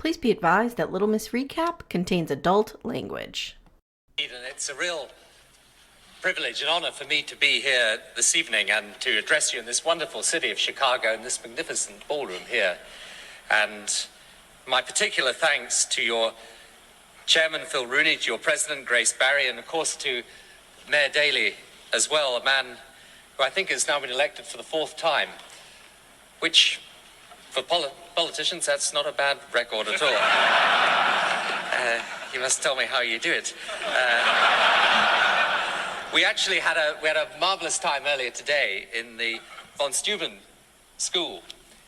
Please be advised that Little Miss Recap contains adult language. And it's a real privilege and honor for me to be here this evening and to address you in this wonderful city of Chicago in this magnificent ballroom here. And my particular thanks to your chairman, Phil Rooney, to your president, Grace Barry, and of course to Mayor Daley as well, a man who I think has now been elected for the fourth time, which for politicians, that's not a bad record at all. You must tell me how you do it. We actually had a marvelous time earlier today in the von Steuben School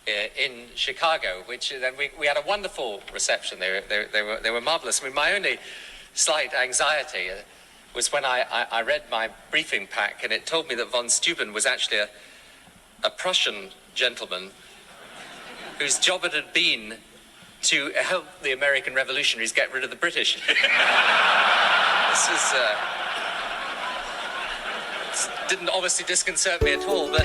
in Chicago, which then we had a wonderful reception. They were marvelous. I mean, my only slight anxiety was when I read my briefing pack, and it told me that von Steuben was actually a Prussian gentleman whose job it had been to help the American revolutionaries get rid of the British. This didn't obviously disconcert me at all, but...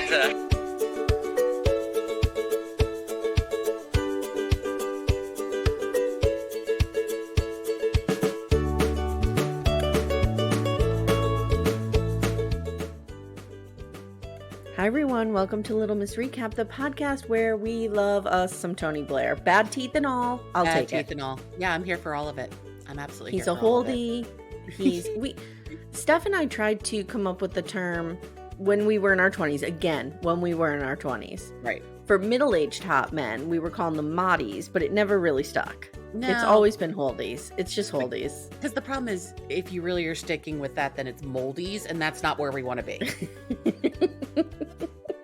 Hi everyone, welcome to Little Miss Recap, the podcast where we love us some Tony Blair. Bad teeth and all, I'll take it. Bad teeth and all. Yeah, I'm here for all of it. I'm absolutely He's here a for all of it. holdie. Steph and I tried to come up with the term when we were in our 20s, again, when we were in our 20s. Right. For middle-aged hot men, we were calling them moddies, but it never really stuck. No. It's always been holdies. It's just holdies. Because the problem is, if you really are sticking with that, then it's moldies, and that's not where we want to be.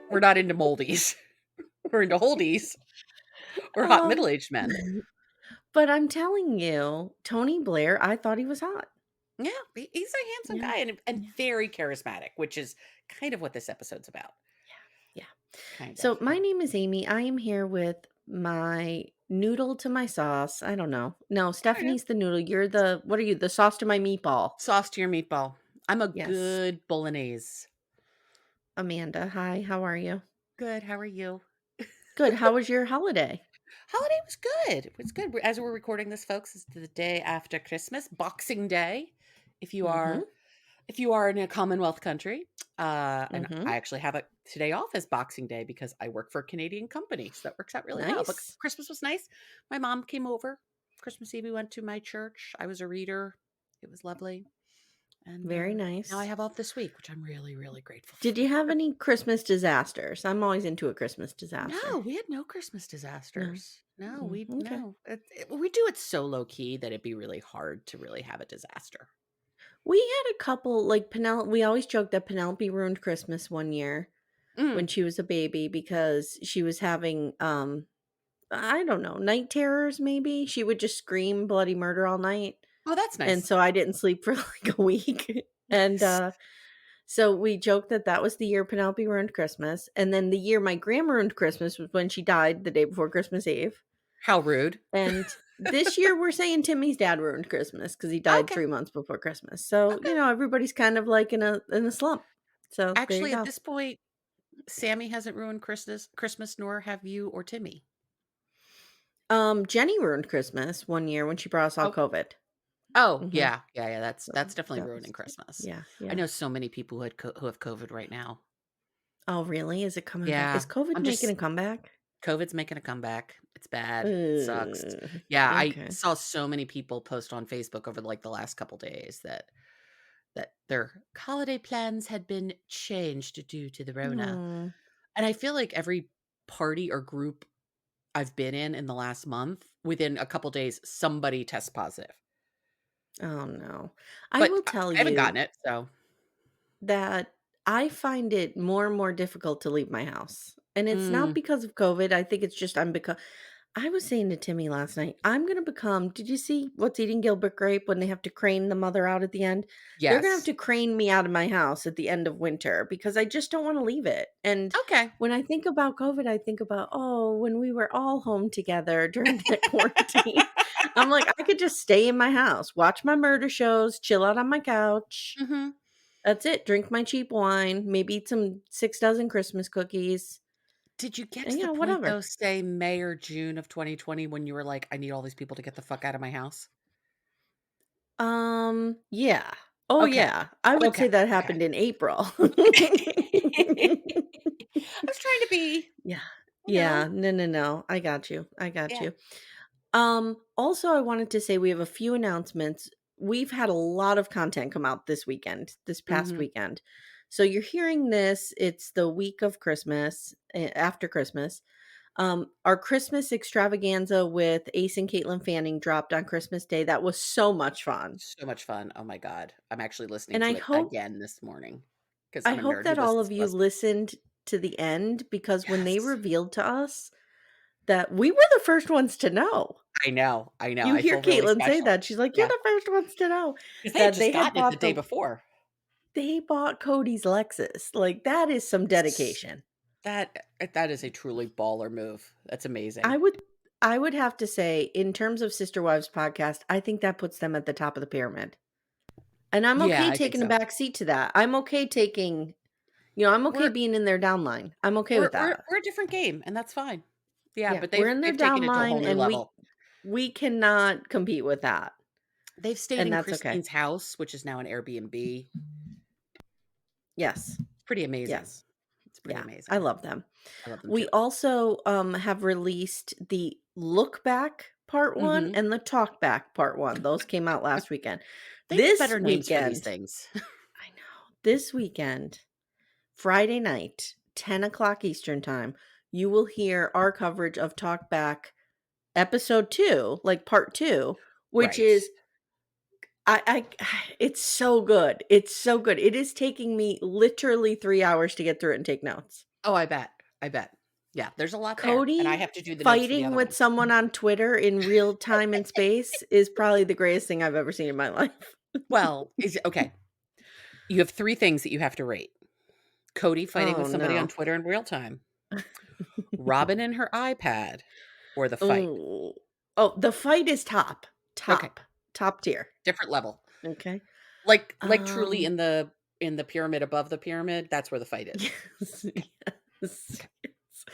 We're not into moldies. We're into holdies. We're hot middle-aged men. But I'm telling you, Tony Blair, I thought he was hot. Yeah, he's a handsome guy and very charismatic, which is kind of what this episode's about. Yeah. Kind of. So my name is Amy. I am here with my noodle to my sauce. I don't know. No, Stephanie's the noodle. You're the, what are you? The sauce to my meatball. Sauce to your meatball. I'm a Yes. good bolognese. Amanda, hi. How are you? Good. How are you? Good. How was your holiday? Holiday was good. It was good. As we're recording this, folks, it's the day after Christmas, Boxing Day. If you are in a Commonwealth country, and I actually have it today off as Boxing Day because I work for a Canadian company, so that works out really well. But Christmas was nice. My mom came over Christmas Eve. We went to my church. I was a reader. It was lovely. And very nice. Now I have off this week, which I'm really, really grateful for. Did you have any Christmas disasters? I'm always into a Christmas disaster. No, we had no Christmas disasters. No, we do it so low key that it'd be really hard to really have a disaster. We had a couple, like Penelope. We always joked that Penelope ruined Christmas one year when she was a baby because she was having, I don't know, night terrors maybe. She would just scream bloody murder all night. Oh, that's nice. And so I didn't sleep for like a week. And so we joked that was the year Penelope ruined Christmas. And then the year my grandma ruined Christmas was when she died the day before Christmas Eve. How rude. And this year we're saying Timmy's dad ruined Christmas because he died 3 months before Christmas. So, everybody's kind of like in a slump. So actually, at this point, Sammy hasn't ruined Christmas, nor have you or Timmy. Jenny ruined Christmas one year when she brought us all COVID. Oh, yeah. That's definitely ruining Christmas. Yeah. I know so many people who have COVID right now. Oh, really? Is it coming back? Is COVID making a comeback? COVID's making a comeback. It's bad. It sucks. Yeah, I saw so many people post on Facebook over the last couple days that their holiday plans had been changed due to the Rona. And I feel like every party or group I've been in the last month, within a couple days, somebody tests positive. Oh no. I will tell you. I haven't gotten it, so. That I find it more and more difficult to leave my house. And it's not because of COVID. I think it's just I was saying to Timmy last night, I'm going to become, did you see What's Eating Gilbert Grape when they have to crane the mother out at the end? Yes. They're going to have to crane me out of my house at the end of winter because I just don't want to leave it. And when I think about COVID, I think about, when we were all home together during that quarantine. I'm like, I could just stay in my house, watch my murder shows, chill out on my couch. That's it. Drink my cheap wine, maybe eat some 6 dozen Christmas cookies. Did you get And, to the point, whatever. though, say May or June of 2020 when you were like, "I need all these people to get the fuck out of my house"? Yeah. Oh, Okay. yeah. I would Okay. say that Okay. happened in April. I was trying to be, Yeah. you know Yeah. No, no, no. I got you. I got Yeah. you. Also, I wanted to say we have a few announcements. We've had a lot of content come out this past Mhm. weekend. So you're hearing this, it's the week of Christmas, after Christmas. Our Christmas extravaganza with Ace and Caitlin Fanning dropped on Christmas Day. That was so much fun. So much fun. Oh my god. I'm actually listening And to it again this morning because 'cause I I'm a hope nerd who that all listens of to you us. listened to the end, because when they Yes. revealed to us that we were the first ones to know. I know, I know. You I hear feel really Caitlin say special. that, she's like, "You're Yeah, the first ones to know," because they had that just gotten it the day before. they bought Cody's Lexus. Like, that is some S dedication. that is a truly baller move. That's I amazing. would I would have to say, in terms of Sister Wives podcast, I think that puts them at the top of the pyramid. And I'm Yeah, okay I think taking a so. back seat to that. I'm okay taking, I'm okay We're being in their downline. I'm okay we're with we're that. we're a different game, and that's fine. Yeah, Yeah, but we're they've in their they've taken it to a whole downline, new and level. we cannot compete with that, They've stayed and in that's okay. Christine's house, which is now an Airbnb. Yes. Pretty amazing. Yes. It's pretty Yeah, I amazing. love them. I love them We too. also, have released the look back part 1 Mhm. and the talk back part 1. Those came out last weekend. They need This better names for these weekend things. I know. This weekend, Friday night, 10 o'clock Eastern Time, you will hear our coverage of Talk Back episode 2, like part 2, which Right. is I it's so good. It's so good. It is taking me literally 3 hours to get through it and take notes. Oh, I bet. I bet. Yeah, there's a lot there, and I Cody have to do the notes for the fighting other with ones. someone on Twitter in real time and space is probably the greatest thing I've ever seen in my life. Well, is okay. You have 3 things that you have to rate. Cody fighting Oh, with somebody on no. Twitter in real time, Robin and her iPad, or the fight. Oh. Oh, the fight is top. Okay, Top. Top tier. different level. Okay. Like truly Um, in the pyramid above the pyramid, that's where the fight is. yes, yes, Okay. yes.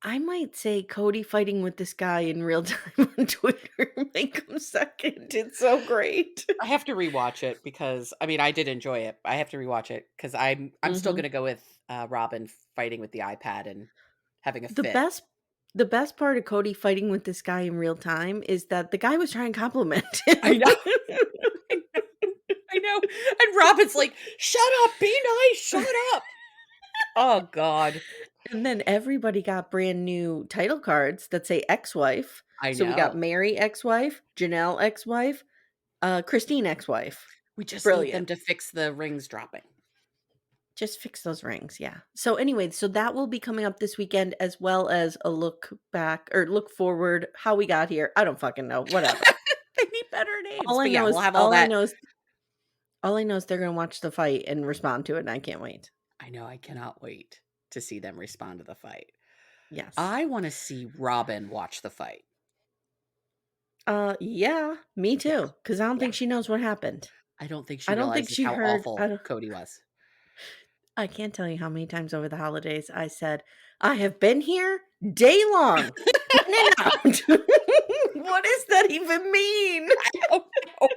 I might say Cody fighting with this guy in real time on Twitter make him second. It's so great. I have to rewatch it because I mean, I did enjoy it. I have to rewatch it because I'm still Mhm. gonna go with, Robin fighting with the iPad and having a The fit. best the best part of Cody fighting with this guy in real time is that the guy was trying to compliment I him. know. I know. I know. And Robin's like, "Shut up, be nice, shut up." Oh god. And then everybody got brand new title cards that say ex-wife. I So we got know. Mary ex-wife, Janelle ex-wife, Christine ex-wife. We just need them Brilliant. to fix the rings dropping. Just fix those rings, yeah. So anyway, so that will be coming up this weekend, as well as a look back or look forward, how we got here. I don't fucking know, whatever. They need better names. All I But yeah, know we'll is have all all I that. know is all I know is they're gonna watch the fight and respond to it, and I can't wait. I know, I cannot wait to see them respond to the fight. Yes. I wanna see Robin watch the fight. Yeah, me Yeah, too. Because I don't yeah. think she knows what happened. I don't think she I don't think realizes she how heard awful Cody was. I can't tell you how many times over the holidays I said, "I have been here day long, in and out." What does that even mean? I don't know.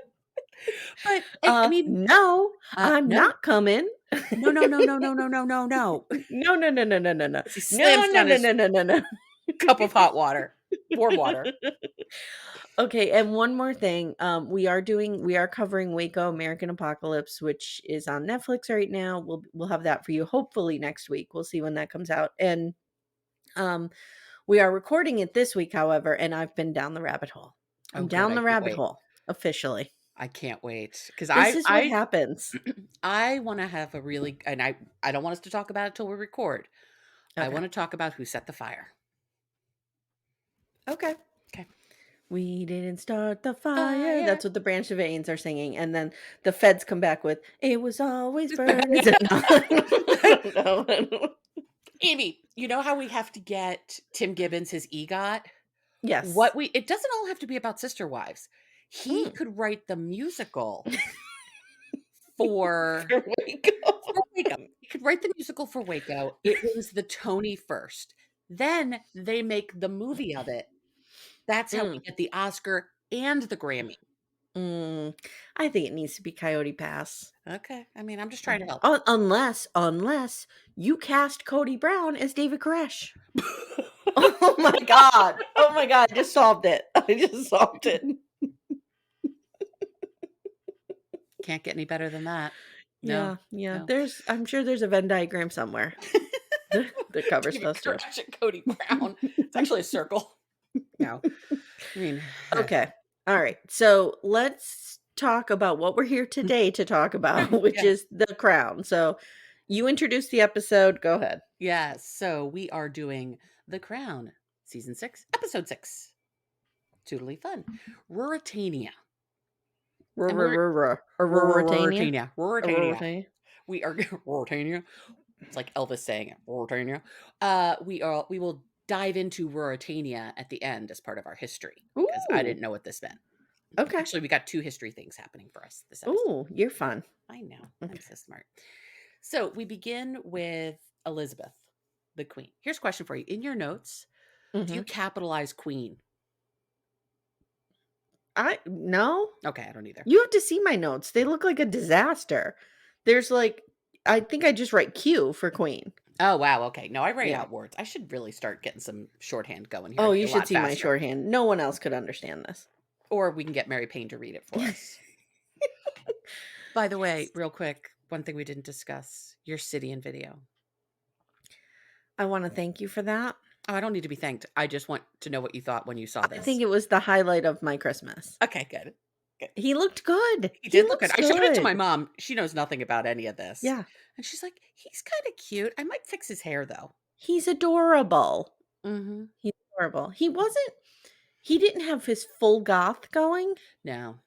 But, I mean, No, I'm no. not coming. No, no, no, no, no, no, no, no, no. No, no, no, no, no, no, no. As he No, slams no, down no, his no, no, no, no. cup of hot water, warm water. Okay, and one more thing. We are covering Waco American Apocalypse, which is on Netflix right now. We'll have that for you hopefully next week. We'll see when that comes out. And um we are recording it this week, however, and I've been down the rabbit hole. Oh, I'm good, down I the can't rabbit wait. hole officially. I can't wait because This I is what I happens. I wanna have a really and I don't want us to talk about it till we record. I Okay. wanna talk about who set the fire. Okay. Okay. We didn't start the fire. Fire. That's what the Branch of Davidians are singing. And then the feds come back with, it was always burning. Is it not? I don't know. I don't know. Amy, you know how we have to get Tim Gibbons his EGOT? Yes. It doesn't all have to be about Sister Wives. He Mm. could write the musical for For Waco. Waco could write the musical for Waco. It wins the Tony first. Then they make the movie of it. That's how we get the Oscar and the Grammy. I think it needs to be Coyote Pass. Okay. I mean, I'm just trying to help. Unless you cast Cody Brown as David Koresh. Oh my God. Oh my God. I just solved it. Can't get any better than that. Yeah. No. I'm sure there's a Venn diagram somewhere that covers those two. Cody Brown. It's actually a circle. No. I mean, okay. All right. So let's talk about what we're here today to talk about, which is The Crown. So you introduced the episode. Go ahead. Yeah. So we are doing The Crown, season 6, episode 6. Totally fun. Ruritania. Ruritania. We are Ruritania. It's like Elvis saying it. Ruritania. We will dive into Ruritania at the end as part of our history, because I didn't know what this meant. Okay. Actually, we got 2 history things happening for us this episode. Oh, you're fun. I know. Okay. I'm so smart. So we begin with Elizabeth, the Queen. Here's a question for you. In your notes, do you capitalize Queen? No. Okay, I don't either. You have to see my notes. They look like a disaster. There's I think I just write Q for Queen. Oh, wow. Okay. No, I write out words. I should really start getting some shorthand going here. Oh, you should see my shorthand. No one else could understand this. Or we can get Mary Payne to read it for us. By the way, real quick, one thing we didn't discuss, your Sidian video. I want to thank you for that. Oh, I don't need to be thanked. I just want to know what you thought when you saw this. I think it was the highlight of my Christmas. Okay, good. He looked good. He did look good. I showed it to my mom. She knows nothing about any of this. Yeah. And she's like, he's kind of cute. I might fix his hair, though. He's adorable. Mm-hmm. He's adorable. He didn't have his full goth going. No.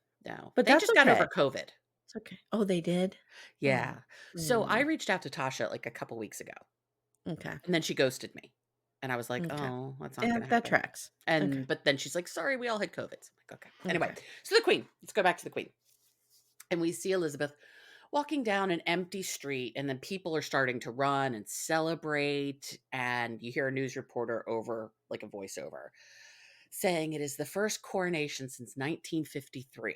But they just got over COVID. It's okay. Oh, they did? Yeah. So I reached out to Tasha like a couple weeks ago. Okay. And then she ghosted me. And I was like, oh, that's not going to happen. That tracks. But then she's like, sorry, we all had COVID. So I'm like, okay. Anyway, so the Queen. Let's go back to the Queen. And we see Elizabeth walking down an empty street, and then people are starting to run and celebrate. And you hear a news reporter over like a voiceover saying it is the first coronation since 1953.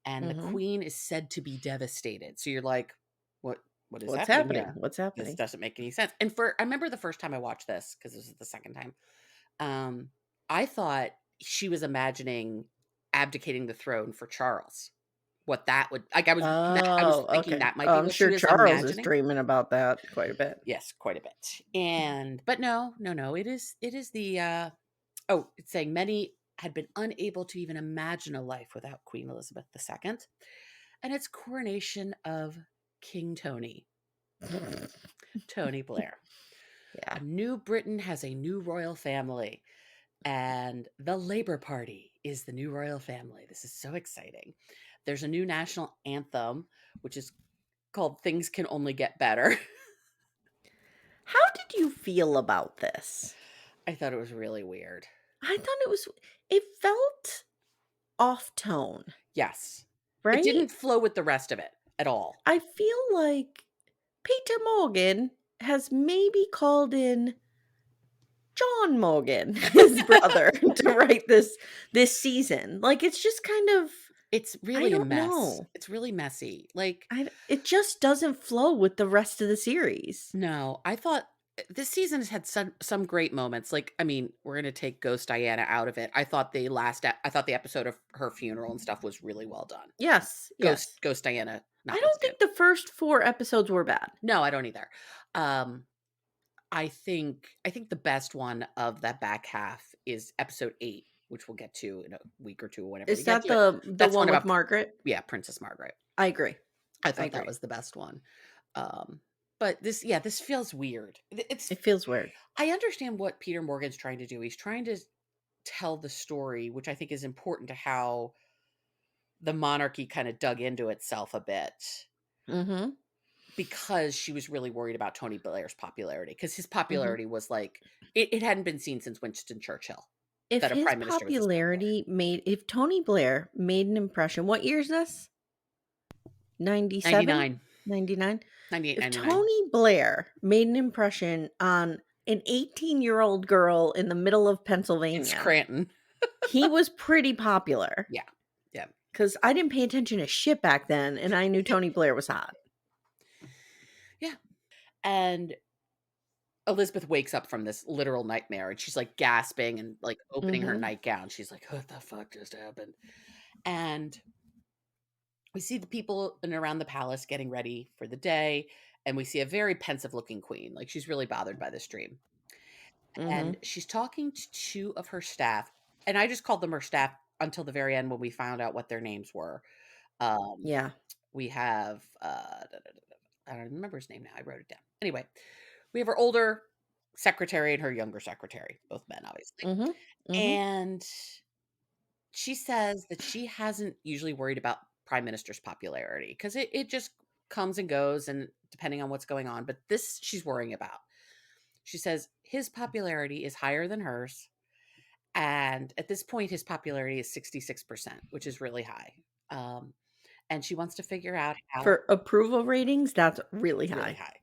And the Queen is said to be devastated. So you're like, what's happening? What's happening? This doesn't make any sense. And I remember the first time I watched this, because this is the second time, I thought she was imagining abdicating the throne for Charles. What that would I was thinking that might be. I'm sure Charles is dreaming about that quite a bit. Yes, quite a bit. But no. It is the it's saying many had been unable to even imagine a life without Queen Elizabeth II, and it's coronation of King Tony. Tony Blair. Yeah. New Britain has a new royal family, and the Labour Party is the new royal family. This is so exciting. There's a new national anthem, which is called Things Can Only Get Better. How did you feel about this? I thought it was really weird. I thought it felt off tone. Yes. Right? It didn't flow with the rest of it at all. I feel like Peter Morgan has maybe called in John Morgan, his brother, to write this season. Like, it's just kind of... It's really a mess. It's really messy. Like, it just doesn't flow with the rest of the series. No, I thought this season has had some great moments. Like, I mean, we're going to take Ghost Diana out of it. I thought the episode of her funeral and stuff was really well done. Yes. Ghost Diana. I don't think the first 4 episodes were bad. No, I don't either. I think the best one of that back half is episode 8, which we'll get to in a week or two or whenever. Is that the one with Margaret? Yeah, Princess Margaret. I agree. I thought that was the best one. But this feels weird. It feels weird. I understand what Peter Morgan's trying to do. He's trying to tell the story, which I think is important to how the monarchy kind of dug into itself a bit. Mm-hmm. Because she was really worried about Tony Blair's popularity. Because his popularity was like, it hadn't been seen since Winston Churchill. If his popularity if Tony Blair made an impression, what year is this? 97? 99. 99. 98, If 99. Tony Blair made an impression on an 18-year-old girl in the middle of In Pennsylvania, Scranton. he was pretty popular. Yeah. Yeah. Because I didn't pay attention to shit back then, and I knew Tony Blair was hot. Yeah. And Elizabeth wakes up from this literal nightmare, and she's, like, gasping and, like, opening her Mhm. nightgown. She's like, "What the fuck just happened?" And we see the people in around the palace getting ready for the day, and we see a very pensive-looking queen, like, she's really bothered by this dream. Mhm. And she's talking to 2 of her staff, and I just called them her staff until the very end when we found out what their names were. Um, Yeah. we have, I don't remember his name now, I wrote it down. Anyway, we have her older secretary and her younger secretary, both men, obviously. Mhm. Mhm. And she says that she hasn't usually worried about prime minister's popularity because it just comes and goes and depending on what's going on. But this she's worrying about. She says his popularity is higher than hers. And at this point, his popularity is 66%, which is really high. Um, and she wants to figure out how For approval ratings, that's really it's really high. high.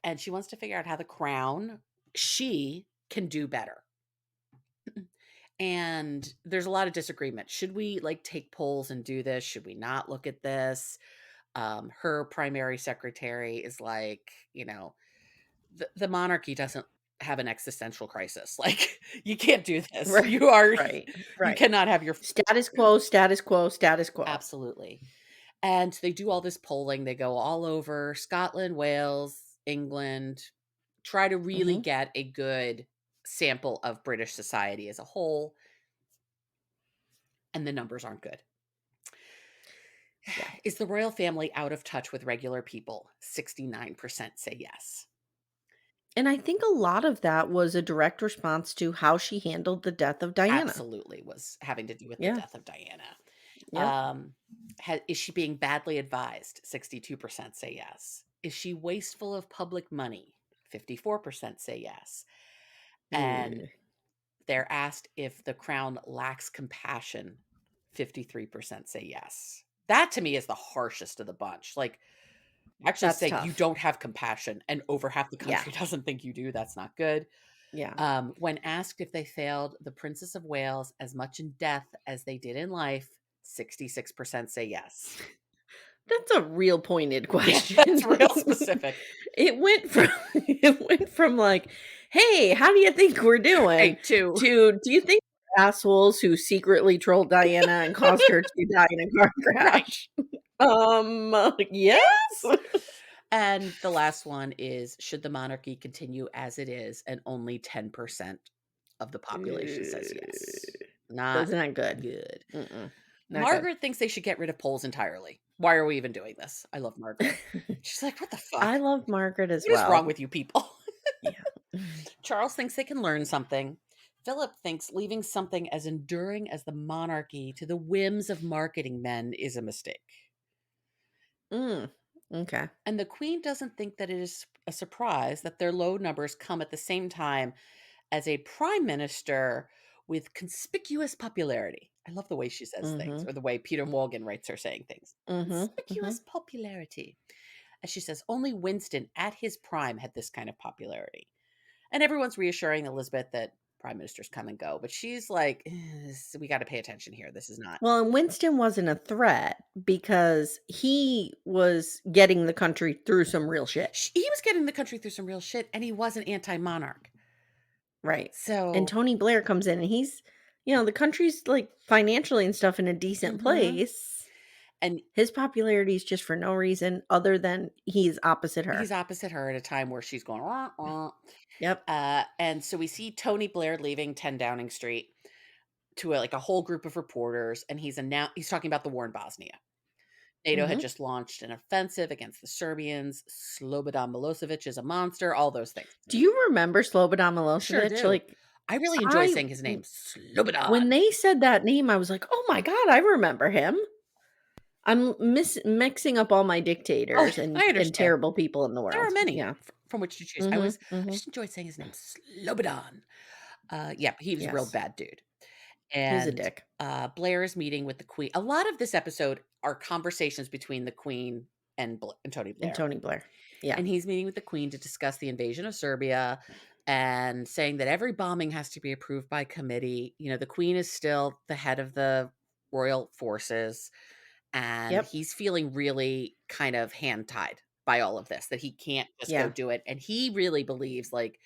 And she wants to figure out how the crown, she can do better. And there's a lot of disagreement. Should we like take polls and do this? Should we not look at this? Her primary secretary is like, the monarchy doesn't have an existential crisis. Like, you can't do this. Right. Right. You Right. cannot have your Status quo, status quo, status quo. absolutely. And they do all this polling. They go all over Scotland, Wales, England, try to really Mhm. get a good sample of British society as a whole. And the numbers aren't good. Yeah. Is the royal family out of touch with regular people? 69% say yes. And I think a lot of that was a direct response to how she handled the death of Diana. Absolutely was having to do with the Yeah. death of Diana. Yep. Is she being badly advised? 62% say yes. Is she wasteful of public money? 54% say yes. And Ugh. they're asked if the crown lacks compassion. 53% say yes. That to me is the harshest of the bunch. Like, actually That's say you tough. don't have compassion and over half the Yeah. country doesn't think you do. That's not good. Yeah. When asked if they failed the Princess of Wales as much in death as they did in life, 66% say yes. That's a real pointed Yeah, question. that's real specific. It went from like, "Hey, how do you think we're doing?" Hey, two. to, "Do you think we're assholes who secretly trolled Diana and caused her to die in a car Right. crash?" Yes. Yes. And the last one is should the monarchy continue as it is? And only 10% of the population says yes. Not That's not good. good. Mm-mm. Not good. Margaret thinks they should get rid of polls entirely. Why are we even doing this? I love Margaret. She's like, what the fuck? I love Margaret as What is wrong well. with you people? Yeah. Charles thinks they can learn something. Philip thinks leaving something as enduring as the monarchy to the whims of marketing men is a mistake. Okay. And the Queen doesn't think that it is a surprise that their low numbers come at the same time as a prime minister with conspicuous popularity. I love the way she says things, Mhm. or the way Peter Morgan writes her saying things. Mhm. Conspicuous Mhm. popularity. As she says, only Winston at his prime had this kind of popularity. And everyone's reassuring Elizabeth that prime ministers come and go, but she's like, we got to pay attention here. This is not. Well, and Winston wasn't a threat because he was getting the country through some real shit. He was getting the country through some real shit, and he was an anti-monarch. Right. And So, Tony Blair comes in and he's, the country's like financially and stuff in a decent mhm. place. And His popularity is just for no reason other than he's opposite he's her. opposite her at a time where she's going, wah, wah. Yep. And so we see Tony Blair leaving 10 Downing Street to like a whole group of reporters, and he's talking about the war in Bosnia. NATO had Mhm. just launched an offensive against the Serbians. Slobodan Milosevic is a monster, all those things. Do you remember Slobodan Sure Milosevic? do. Like I really enjoy I saying his name, Slobodan. when they said that name, I was like, "Oh my god, I remember him." I'm mixing up all my Oh, dictators I and understand. terrible people in the There are world. many Yeah. from which to choose. Mhm. I Mhm. just enjoyed saying his name, Slobodan. Yeah, he was a real Yes. bad dude. He's a And dick. Blair is meeting with the Queen. A lot of this episode are conversations between the Queen and Tony Blair. And Tony Blair. Yeah. And he's meeting with the Queen to discuss the invasion of Serbia and saying that every bombing has to be approved by committee. You know, the Queen is still the head of the royal forces, and he's feeling really kind of hand-tied by all of this, that he can't just go do it. And he really believes like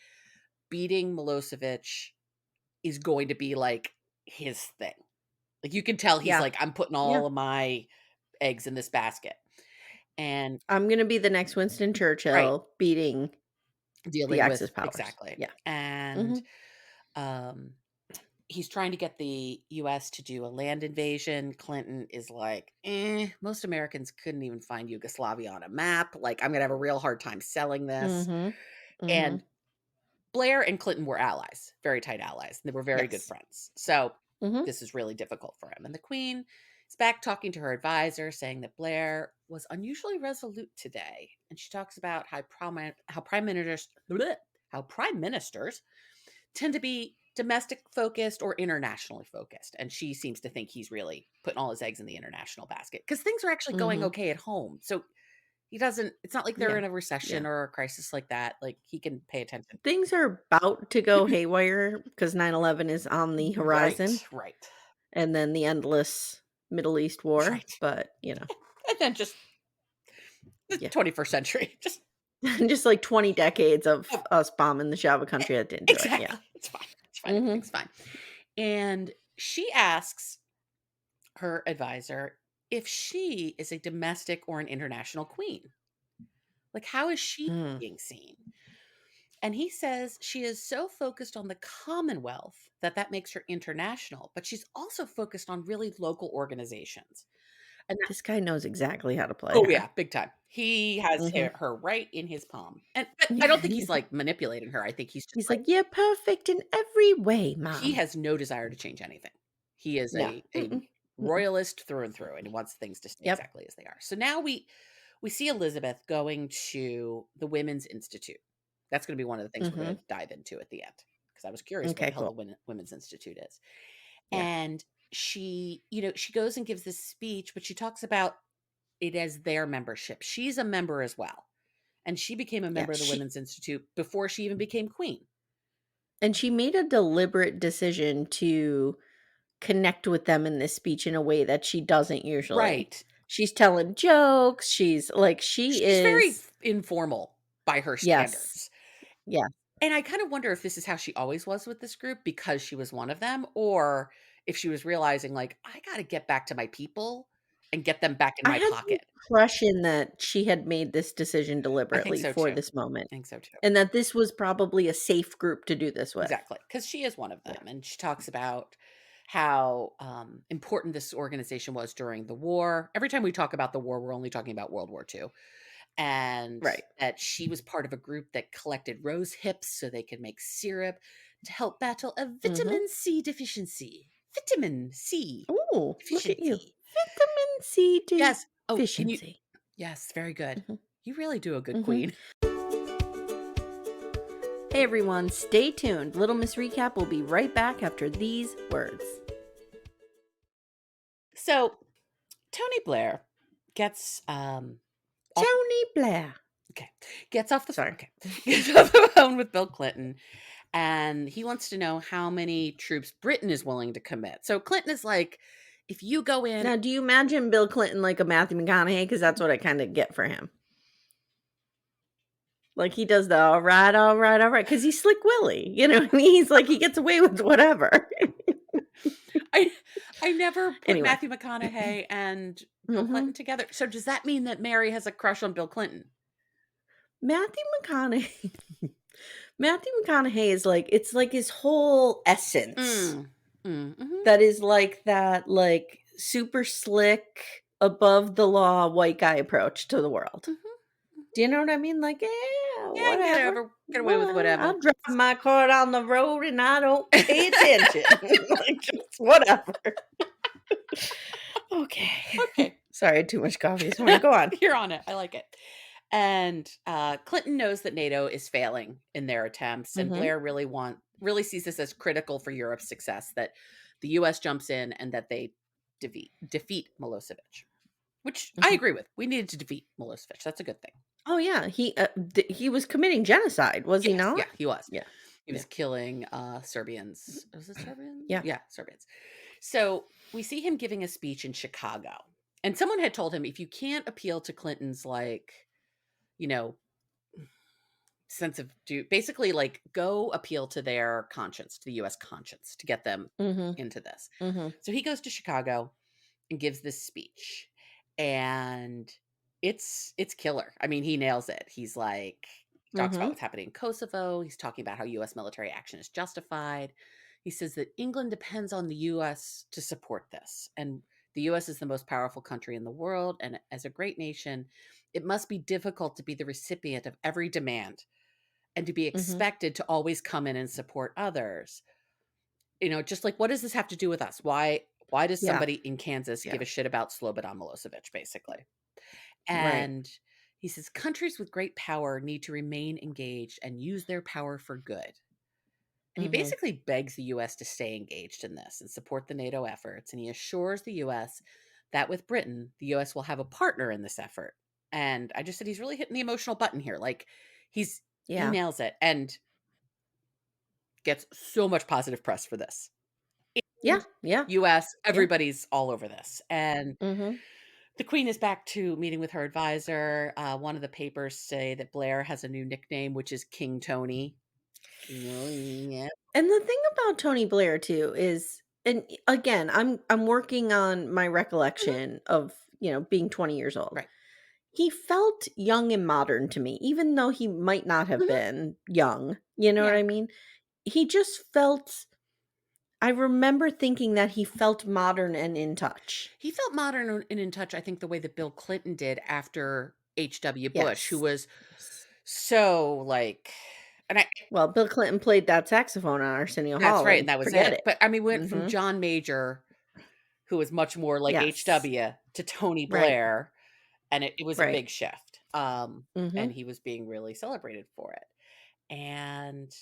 beating Milosevic is going to be like his thing. Like you can tell he's like, I'm putting all of my eggs in this basket. And I'm going to be the next Winston Churchill dealing the Axis powers. Exactly. Yeah. And he's trying to get the US to do a land invasion. Clinton is like, most Americans couldn't even find Yugoslavia on a map. Like, I'm going to have a real hard time selling this. And Blair and Clinton were allies, very tight allies. And they were very good friends. So this is really difficult for him. And the Queen is back talking to her advisor, saying that Blair was unusually resolute today. And she talks about how prime ministers tend to be domestic focused or internationally focused. And she seems to think he's really putting all his eggs in the international basket because things are actually going okay at home. So he doesn't, it's not like they're in a recession or a crisis like that. Like he can pay attention. Things are about to go haywire because 9/11 is on the horizon. Right. And then the endless Middle East war. Right. But, you know. And then just the 21st century. Just like 20 decades of us bombing the Java country that didn't do it. Yeah. It's fine. It's fine. It's fine. And she asks her advisor if she is a domestic or an international queen. Like, how is she being seen? And he says she is so focused on the Commonwealth that makes her international, but she's also focused on really local organizations. And this guy knows exactly how to play. Oh, yeah, big time. He has her right in his palm. And I don't think he's like manipulating her. I think he's just like, you're perfect in every way, Mom. He has no desire to change anything. He is a royalist through and through, and he wants things to stay exactly as they are. So now we see Elizabeth going to the Women's Institute. That's going to be one of the things we're going to dive into at the end, because I was curious what the hell the Women's Institute is. Yeah. And she goes and gives this speech, but she talks about it as their membership. She's a member as well. And she became a member of the Women's Institute before she even became queen. And she made a deliberate decision to connect with them in this speech in a way that she doesn't usually. Right. She's telling jokes. She's very informal by her standards. Yeah. And I kind of wonder if this is how she always was with this group because she was one of them, or if she was realizing like, I got to get back to my people and get them back in my pocket. I had the impression that she had made this decision deliberately for this moment. I think so too. And that this was probably a safe group to do this with. Exactly. Because she is one of them. And she talks about how important this organization was during the war. Every time we talk about the war, we're only talking about World War II. And that she was part of a group that collected rose hips so they could make syrup to help battle a vitamin C deficiency. Vitamin C. Oh, look at you. Vitamin C deficiency. Yes, very good. You really do a good queen. Hey everyone, stay tuned. Little Miss Recap will be right back after these words. So, Tony Blair gets gets off the phone with Bill Clinton, and he wants to know how many troops Britain is willing to commit. So Clinton is like, if you go in... Now, do you imagine Bill Clinton like a Matthew McConaughey? Because that's what I kind of get for him. Like, he does the all right, because he's Slick Willy. You know what I mean? He's like, he gets away with whatever. I never put Matthew McConaughey and Bill Clinton together. So does that mean that Mary has a crush on Bill Clinton? Matthew McConaughey is like, it's like his whole essence that is like that, like super slick, above the law white guy approach to the world. Do you know what I mean? Like, whatever. Get away with whatever. I'll drive my car down the road and I don't pay attention. Like, just whatever. Okay. Sorry, I had too much coffee. So I'm gonna go on. You're on it. I like it. And Clinton knows that NATO is failing in their attempts, and Blair really sees this as critical for Europe's success, that the U.S. jumps in and that they defeat Milosevic. which I agree with. We needed to defeat Milosevic. That's a good thing. Oh yeah, he was committing genocide, was he Yes, not? yeah, he was. Yeah. He was Yeah. killing Serbians. Was it Serbians? Yeah. Yeah, Serbians. So we see him giving a speech in Chicago. And someone had told him, if you can't appeal to Clinton's, like, you know, sense of basically, like, go appeal to their conscience, to the US conscience, to get them Mhm. into this. Mhm. So he goes to Chicago and gives this speech. And it's killer. I mean, he nails it. He's like, talks about Mhm. what's happening in Kosovo. He's talking about how US military action is justified. He says that England depends on the US to support this. And the US is the most powerful country in the world. And as a great nation, it must be difficult to be the recipient of every demand and to be Mhm. expected to always come in and support others. Just like, what does this have to do with us? Why does Yeah. somebody in Kansas Yeah. give a shit about Slobodan Milosevic, basically? Right. And he says countries with great power need to remain engaged and use their power for good. And he Mhm. basically begs the US to stay engaged in this and support the NATO efforts. And he assures the US that with Britain, the US will have a partner in this effort. And I just said he's really hitting the emotional button here. Like, he Yeah. nails it and gets so much positive press for this. Yeah. England, Yeah. US, Yeah. everybody's all over this. And Mhm. the Queen is back to meeting with her advisor. One of the papers say that Blair has a new nickname, which is King Tony. Oh, yeah. And the thing about Tony Blair too is, and again, I'm working on my Mhm. recollection of, being 20 years old. Right. He felt young and modern to me, even though he might not have Mhm. been young. You know what Yeah. I mean? He just felt I remember thinking that he felt modern and in touch. He felt modern and in touch, I think, the way that Bill Clinton did after H.W. Bush, who Yes. was Yes. so like, and I, Well, Bill Clinton played that saxophone on Arsenio that's Hall right, and and that was forget it. it. But I mean, went from Mhm. John Major, who was much more like Yes. H.W., to Tony Right. Blair, and it was a Right. big shift. And Mhm. he was being really celebrated for it. And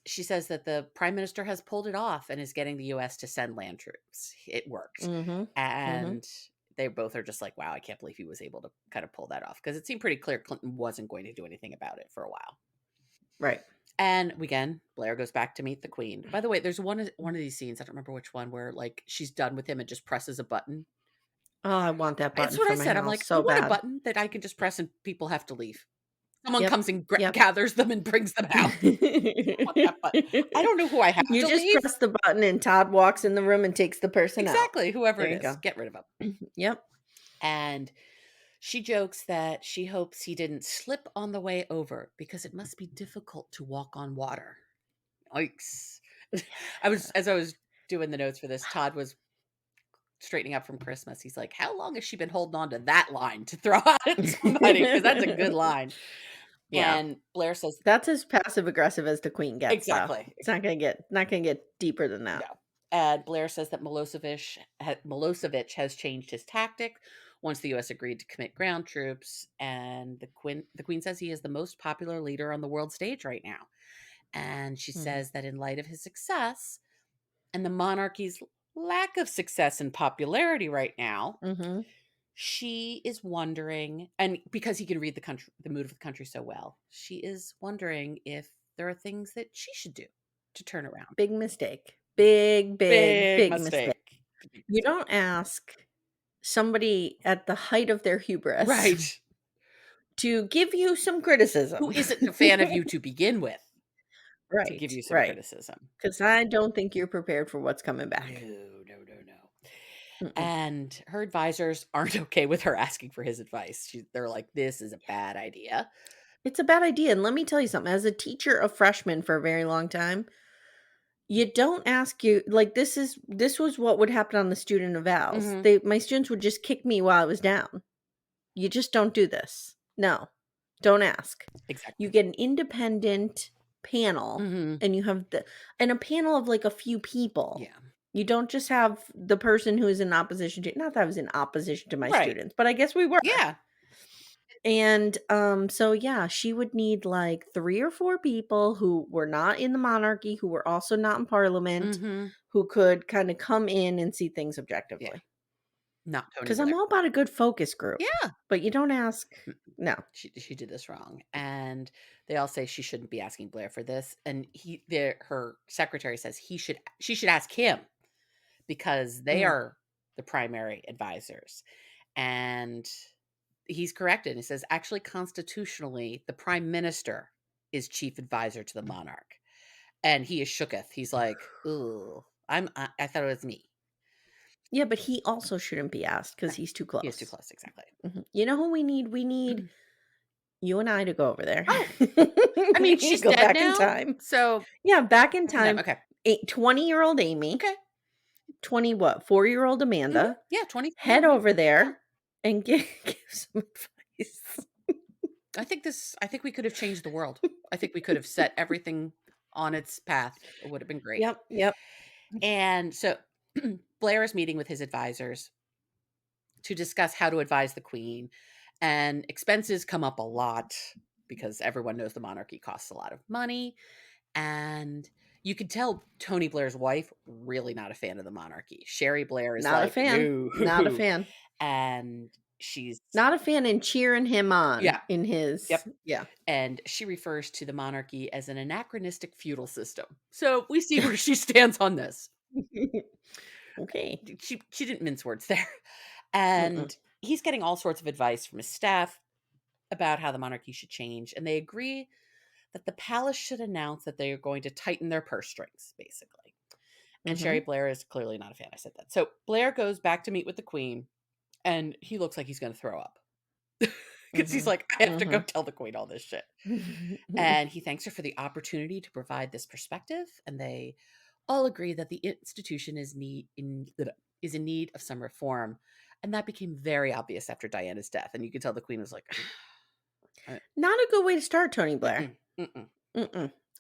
she says that the prime minister has pulled it off and is getting the U.S. to send land troops. It worked, Mhm. Mhm. and they both are just like, "Wow, I can't believe he was able to kind of pull that off," because it seemed pretty clear Clinton wasn't going to do anything about it for a while. Right. And again, Blair goes back to meet the Queen. By the way, there's one of these scenes, I don't remember which one, where like she's done with him and just presses a button. Oh, I want that It's button what for I my said. I'm house like, I so want a bad. button that I can just press and people have to leave. Someone Yep. comes and Yep. gathers them and brings them out. I want that button. I don't know who I have You to just leave. press the button and Todd walks in the room and takes the person out. Exactly, whoever There it you is, go. get rid of him. Yep. And she jokes that she hopes he didn't slip on the way over because it must be difficult to walk on water. Yikes. As I was doing the notes for this, Todd was straightening up from Christmas. He's like, how long has she been holding on to that line to throw out at somebody? Because that's a good line. Yeah. And Blair says, That's as passive aggressive as the queen gets, though. exactly. It's not gonna get deeper than that. No. And Blair says that Milosevic has changed his tactic once the U.S. agreed to commit ground troops. And the Queen says he is the most popular leader on the world stage right now. And she Mhm. says that in light of his success and the monarchy's lack of success and popularity right now, Mhm. she is wondering, and because he can read the mood of the country so well, she is wondering if there are things that she should do to turn around. Big mistake. Big, big, Big big mistake. mistake. Big You mistake. don't ask somebody at the height of their hubris Right. to give you some Who criticism. isn't a fan of you to begin with, to give Right, you some right. criticism. Because I don't think you're prepared for what's coming No, back. no, no, no. Mm-mm. And her advisors aren't okay with her asking for his advice. They're like, this is a bad idea. It's a bad idea, and let me tell you something, as a teacher of freshmen for a very long time, you don't ask you like, this was what would happen on the student evals. Hmm. My students would just kick me while I was down. You just don't do this. No, don't ask. You Exactly. get an independent panel, Hmm. and you have a panel of, like, a few people. Yeah. You don't just have the person who is in opposition to, not that I was in opposition to my Right. students, but I guess we were. Yeah. And, so yeah, she would need, like, 3 or 4 people who were not in the monarchy, who were also not in parliament, Hmm. who could kinda come in and see things Yeah. objectively. Not Tony Because I'm Blair. all about a good focus group. Yeah. But you don't ask. No. She did this wrong. And they all say she shouldn't be asking Blair for this. And her secretary says she should ask him because they are the primary advisors. And he's corrected. He says, actually, constitutionally, the prime minister is chief advisor to the monarch. And he is shooketh. He's like, ooh, I thought it was me. Yeah, but he also shouldn't be asked because he's too close. He is too close, exactly. You know who we need? We need you and I to go over there. Oh, I mean, she's go dead back now, in time. so Yeah, back in time. no, okay. 20-year-old Amy. Okay. 4-year-old Amanda. Yeah, 20. Head over there and give some advice. I think we could have changed the world. I think we could have set everything on its path. It would have been great. Yep. And so Blair is meeting with his advisors to discuss how to advise the queen, and expenses come up a lot because everyone knows the monarchy costs a lot of money. And you can tell Tony Blair's wife really not a fan of the monarchy. Sherry Blair is Not like, a fan. no. Not a fan. And she's not a fan and cheering him on. Yeah. In his. Yep. Yeah. And she refers to the monarchy as an anachronistic feudal system. So we see where she stands on this. Okay. She didn't mince words there. And he's getting all sorts of advice from his staff about how the monarchy should change. And they agree that the palace should announce that they are going to tighten their purse strings, basically. And Sherry Blair is clearly not a fan. I said that. So Blair goes back to meet with the queen, and he looks like he's going to throw up. Because he's like, I have to go tell the queen all this shit. And he thanks her for the opportunity to provide this perspective. And they all agree that the institution is in need of some reform. And that became very obvious after Diana's death. And you could tell the queen was like, not a good way to start, Tony Blair.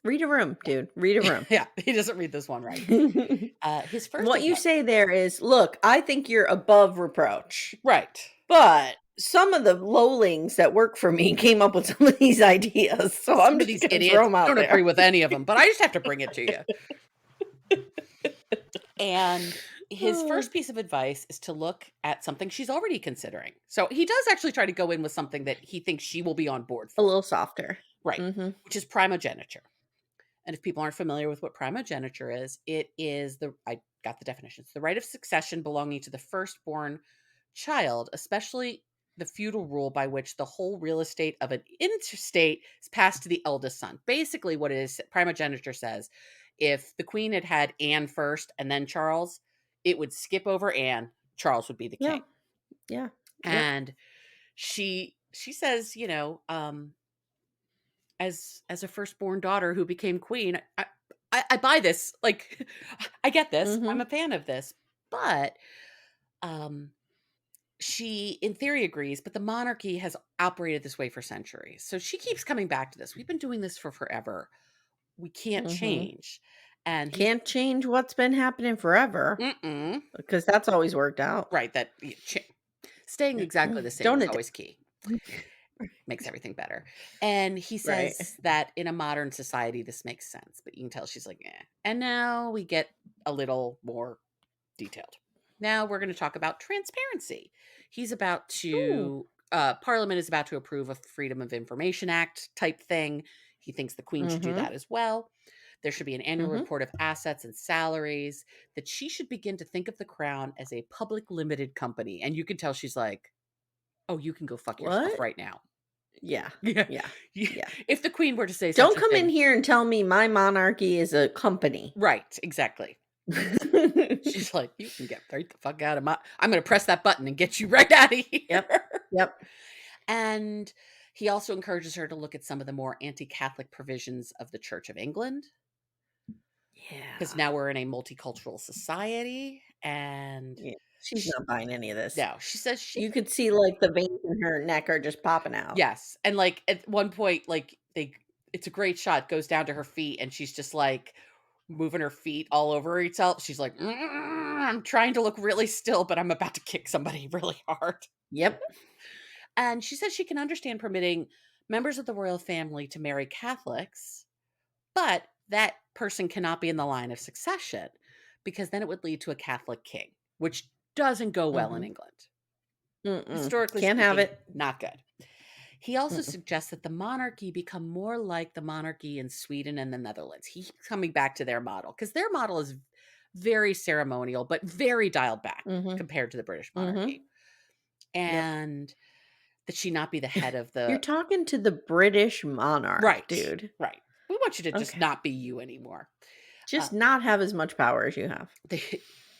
Read a room, dude. Read a room. Yeah, he doesn't read this one right. His first what you say there is, look, I think you're above reproach. Right. But some of the lowlings that work for me came up with some of these ideas. So I'm just going to throw them out I don't there. agree with any of them, but I just have to bring it to you. And his first piece of advice is to look at something she's already considering. So he does actually try to go in with something that he thinks she will be on board for. A little softer. Right. Which is primogeniture. And if people aren't familiar with what primogeniture is, it is I got the definitions, the right of succession belonging to the firstborn child, especially the feudal rule by which the whole real estate of an interstate is passed to the eldest son. Basically what it is, primogeniture says, if the queen had Anne first and then Charles, it would skip over Anne. Charles would be the king. Yeah. And she says, as a firstborn daughter who became queen, I buy this. Like, I get this. I'm a fan of this. But she, in theory, agrees, but the monarchy has operated this way for centuries. So she keeps coming back to this. We've been doing this for forever. We can't change. And can't change what's been happening forever. Because that's always worked out. Right. That staying exactly the same is always key. Makes everything better. And he says that in a modern society, this makes sense. But you can tell she's like, eh. And now we get a little more detailed. Now we're going to talk about transparency. He's about to, Parliament is about to approve a Freedom of Information Act type thing. He thinks the queen should do that as well. There should be an annual report of assets and salaries, that she should begin to think of the crown as a public limited company. And you can tell she's like, oh, you can go fuck yourself right now. Yeah. If the queen were to say don't come in here and tell me my monarchy is a company. Right, exactly. She's like, you can get right the fuck out of I'm going to press that button and get you right out of here. Yep. And he also encourages her to look at some of the more anti-Catholic provisions of the Church of England. Yeah. Because now we're in a multicultural society, and she's not buying any of this. No, she says you could see like the veins in her neck are just popping out. Yes. And like at one point, like it's a great shot, goes down to her feet, and she's just like moving her feet all over herself. She's like, I'm trying to look really still, but I'm about to kick somebody really hard. Yep. And she says she can understand permitting members of the royal family to marry Catholics, but that person cannot be in the line of succession, because then it would lead to a Catholic king, which doesn't go well in England. Historically Can't have speaking, it. not good. He also suggests that the monarchy become more like the monarchy in Sweden and the Netherlands. He's coming back to their model because their model is very ceremonial, but very dialed back compared to the British monarchy. And that she not be the head of the... You're talking to the British monarch, dude. Right. We want you to just not be you anymore. Just not have as much power as you have.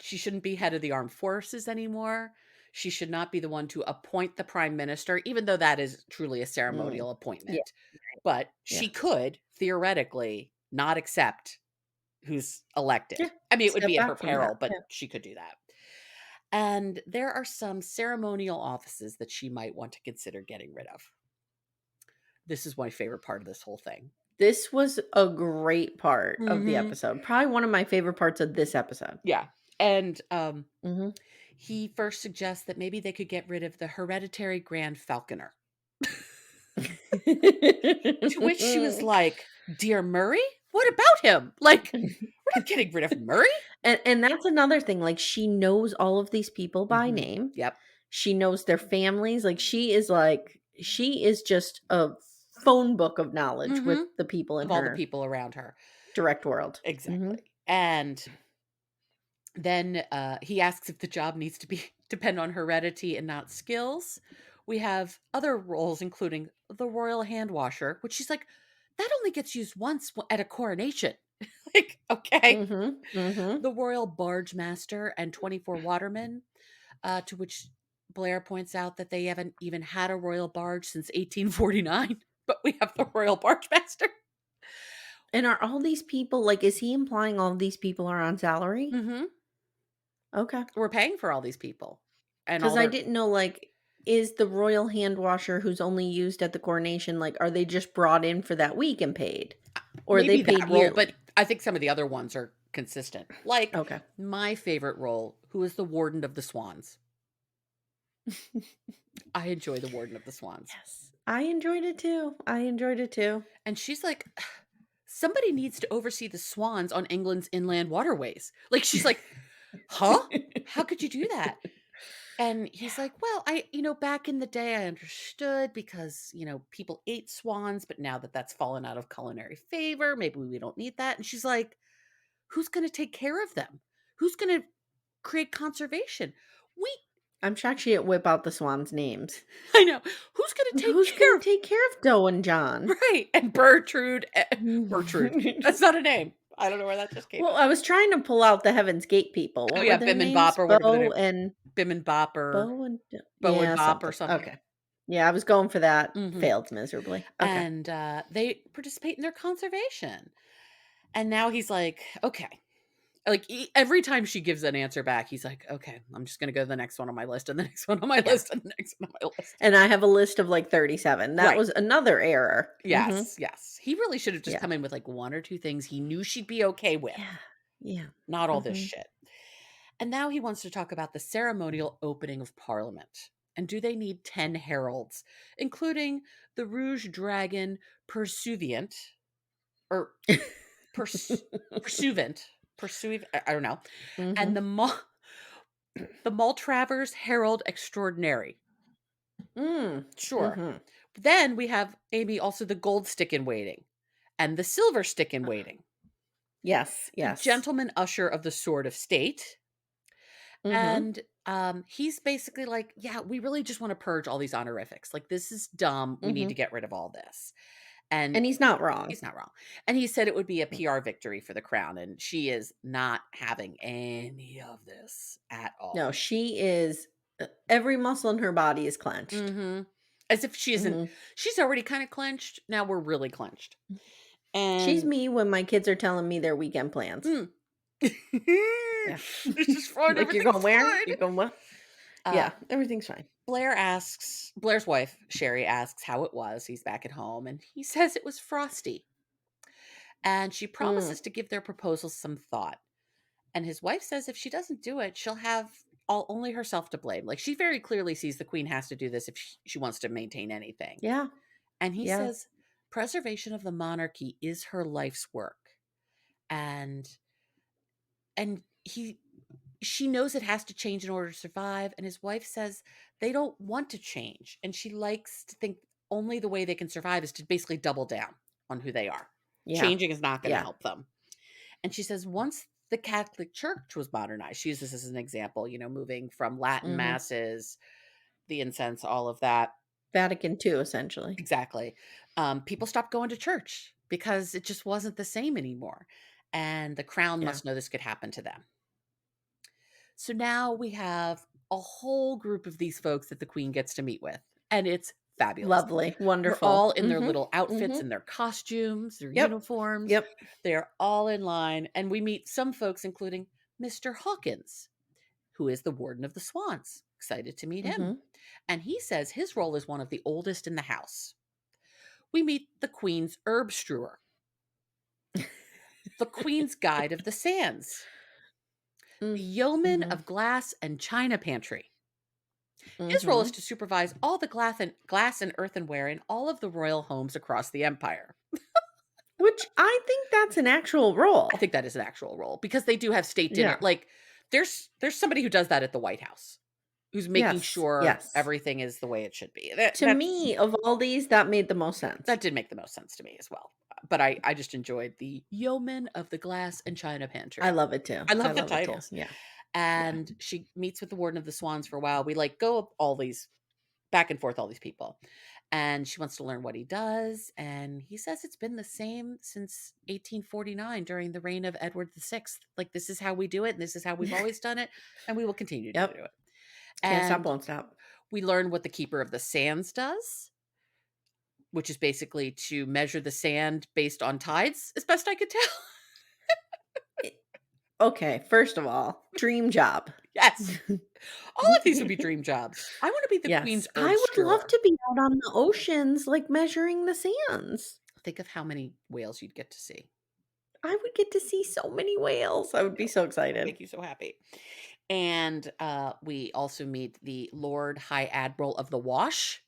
She shouldn't be head of the armed forces anymore. She should not be the one to appoint the prime minister, even though that is truly a ceremonial appointment. Yeah. But she could, theoretically, not accept who's elected. Yeah. I mean, it would Step be at back her from peril, that. but she could do that. And there are some ceremonial offices that she might want to consider getting rid of. This is my favorite part of this whole thing. This was a great part of the episode. Probably one of my favorite parts of this episode. Yeah. And he first suggests that maybe they could get rid of the hereditary Grand Falconer. To which she was like, "Dear Murray? What about him? Like, we're not getting rid of Murray?" And that's another thing. Like, she knows all of these people by name. Yep. She knows their families. Like, she is just a phone book of knowledge with the people in all the people around her. Direct world. Exactly. And then he asks if the job needs to depend on heredity and not skills. We have other roles, including the royal hand washer, which she's like, that only gets used once at a coronation. Like, okay. The royal barge master and 24 watermen, to which Blair points out that they haven't even had a royal barge since 1849, but we have the royal barge master. And are all these people, like, is he implying all these people are on salary? Okay. We're paying for all these people. Because I didn't know, like, is the royal hand washer who's only used at the coronation, like, are they just brought in for that week and paid? Or are they paid yearly? But I think some of the other ones are consistent. Like, my favorite role, who is the warden of the swans. I enjoy the warden of the swans. Yes. I enjoyed it too. And she's like, somebody needs to oversee the swans on England's inland waterways. Like, she's like, huh? How could you do that? And he's like, well, back in the day I understood because, people ate swans, but now that that's fallen out of culinary favor, maybe we don't need that. And she's like, who's going to take care of them? Who's going to create conservation? I'm shocked she didn't whip out the swans' names. I know. Who's going to take care of Doe and John? Right. And Bertrude. That's not a name. I don't know where that just came from. I was trying to pull out the Heaven's Gate people. What were their names? Bim and Bop, or Bo and Bim and Bop, or Bo and Bop, something. Or something. Okay. Yeah, I was going for that. Failed miserably. Okay. And they participate in their conservation. And now he's like, okay. Like, every time she gives an answer back, he's like, okay, I'm just going to go to the next one on my list, and the next one on my list, and the next one on my list. And I have a list of like 37. That was another error. Yes, yes. He really should have just come in with like one or two things he knew she'd be okay with. Yeah. Not all this shit. And now he wants to talk about the ceremonial opening of Parliament. And do they need 10 heralds, including the Rouge Dragon Pursuivant, or Pursuivant. I don't know. And the Maltravers Herald Extraordinary. Sure. Then we have Amy, also the gold stick in waiting and the silver stick in waiting. Yes. The gentleman usher of the Sword of State. And he's basically like, yeah, we really just want to purge all these honorifics. Like, this is dumb. We need to get rid of all this. And he's not wrong. He's not wrong. And he said it would be a PR victory for the crown. And she is not having any of this at all. No, she is. Every muscle in her body is clenched. As if she isn't. She's already kind of clenched. Now we're really clenched. And she's me when my kids are telling me their weekend plans. This is fine. Like, you're going where? You're going what? Yeah, everything's fine. Blair's wife, Sherry, asks how it was. He's back at home, and he says it was frosty. And she promises to give their proposals some thought. And his wife says if she doesn't do it, she'll have only herself to blame. Like, she very clearly sees the queen has to do this if she wants to maintain anything. Yeah. And he says preservation of the monarchy is her life's work. And he she knows it has to change in order to survive, and his wife says they don't want to change, and she likes to think only the way they can survive is to basically double down on who they are. Yeah. Changing is not gonna Yeah. help them. And she says once the Catholic Church was modernized, she uses this as an example, moving from Latin Mhm. masses, the incense, all of that. Vatican II, essentially. Exactly. People stopped going to church because it just wasn't the same anymore. And the crown Yeah. must know this could happen to them. So now we have a whole group of these folks that the queen gets to meet with, and it's fabulous. Lovely. They're Wonderful. all in their Mhm. little outfits Mhm. and their costumes, their Yep. uniforms. Yep. They're all in line, and we meet some folks, including Mr. Hawkins, who is the warden of the Swans. Excited to meet him. Mhm. And he says his role is one of the oldest in the house. We meet the queen's herb strewer, the queen's guide of the sands, the Mm. yeoman Mhm. of glass and china pantry. His role is Mhm. to supervise all the glass and earthenware in all of the royal homes across the empire. Which I think that's an actual I role. think that is an actual role because they do have state dinner. Yeah. Like there's somebody who does that at the White House, who's making Yes. sure Yes. everything is the way it should be. That To that's me, of all these, that made the most sense. that did make the most sense to me as well. But I just enjoyed the yeoman of the glass and china I pantry. love it too. I I love the love it too. titles. Yeah. Yeah. And she meets with the warden of the Swans for a while. We like go all these back and forth, all these people. And she wants to learn what he does. And he says it's been the same since 1849 during the reign of Edward VI. Like, this is how we do it. And this is how we've always done it. And we will continue to do Yep. it. Can't stop, And won't stop. we learn what the Keeper of the Sands does, which is basically to measure the sand based on tides, as best I could tell. It- Okay, first of all, dream job. Yes. All of these would be dream jobs. I want to be the Yes. queen's I herb would love strewer. to be out on the oceans, like measuring the sands. Think of how many whales you'd get to see. I would get to see so many whales. I would be so excited. Make you so happy. And we also meet the Lord High Admiral of the Wash,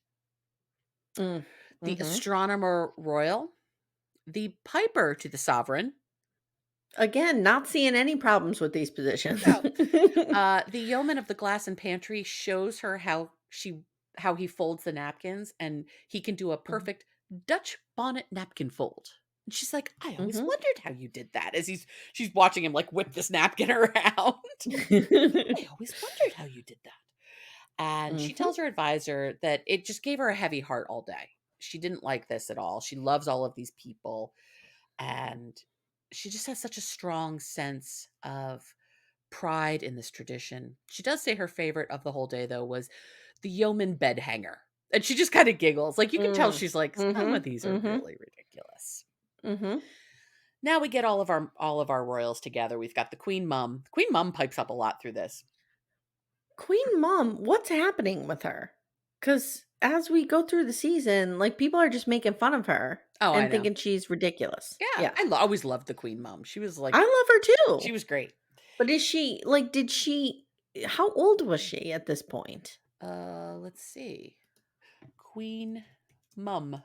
Mm. the Mhm. Astronomer Royal, the Piper to the Sovereign, Again, not seeing any problems with these positions. no, the Yeoman of the Glass and Pantry shows her how he folds the napkins, and he can do a Mhm. perfect Dutch bonnet napkin fold. And she's like, I always Mhm. wondered how you did that. As she's watching him like whip this napkin around. I always wondered how you did that. And she Mhm. tells her advisor that it just gave her a heavy heart all day. She didn't like this at all. She loves all of these people. And she just has such a strong sense of pride in this tradition. She does say her favorite of the whole day, though, was the yeoman bed hanger. And she just kind of giggles. Like you can tell Mm. she's like, some of Mhm. these are Mhm. really ridiculous. Mhm. Now we get all of our royals together. We've got the Queen Mum. Queen Mum pipes up a lot through this. Queen Mom, what's happening with her? Because as we go through the season, like, people are just making fun of her Oh, I and know. thinking she's ridiculous. Yeah, Yeah. always loved the Queen Mum. She was I like, love her she too. was great. But is she like, did she how old was she at this point? Let's see. Queen Mum.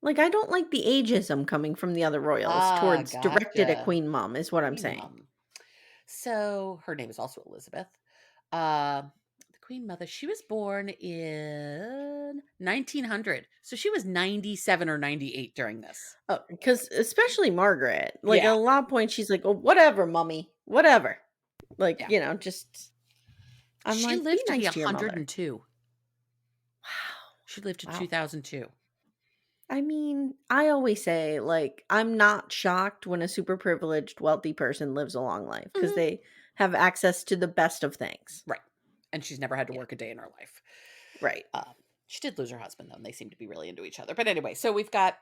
Like, I don't like the ageism coming from the other royals Ah, towards directed at gotcha. Queen Mom is what I'm Queen saying. Mum. So her name is also Elizabeth. Uh, the Queen Mother. She was born in 1900, so she was 97 or 98 during this. Oh, because especially Margaret, like, at Yeah, a lot of points, she's like, "Oh, whatever, mummy, whatever." Like, yeah. just I'm She like, "Be lived to be nice to your mother." 102. Wow. She lived to Wow. 2002. I mean, I always say, like, I'm not shocked when a super privileged, wealthy person lives a long life because Mhm. they have access to the best of things. Right. And she's never had to Yeah. work a day in her life. Right. She did lose her husband, though, and they seem to be really into each other. But anyway, so we've got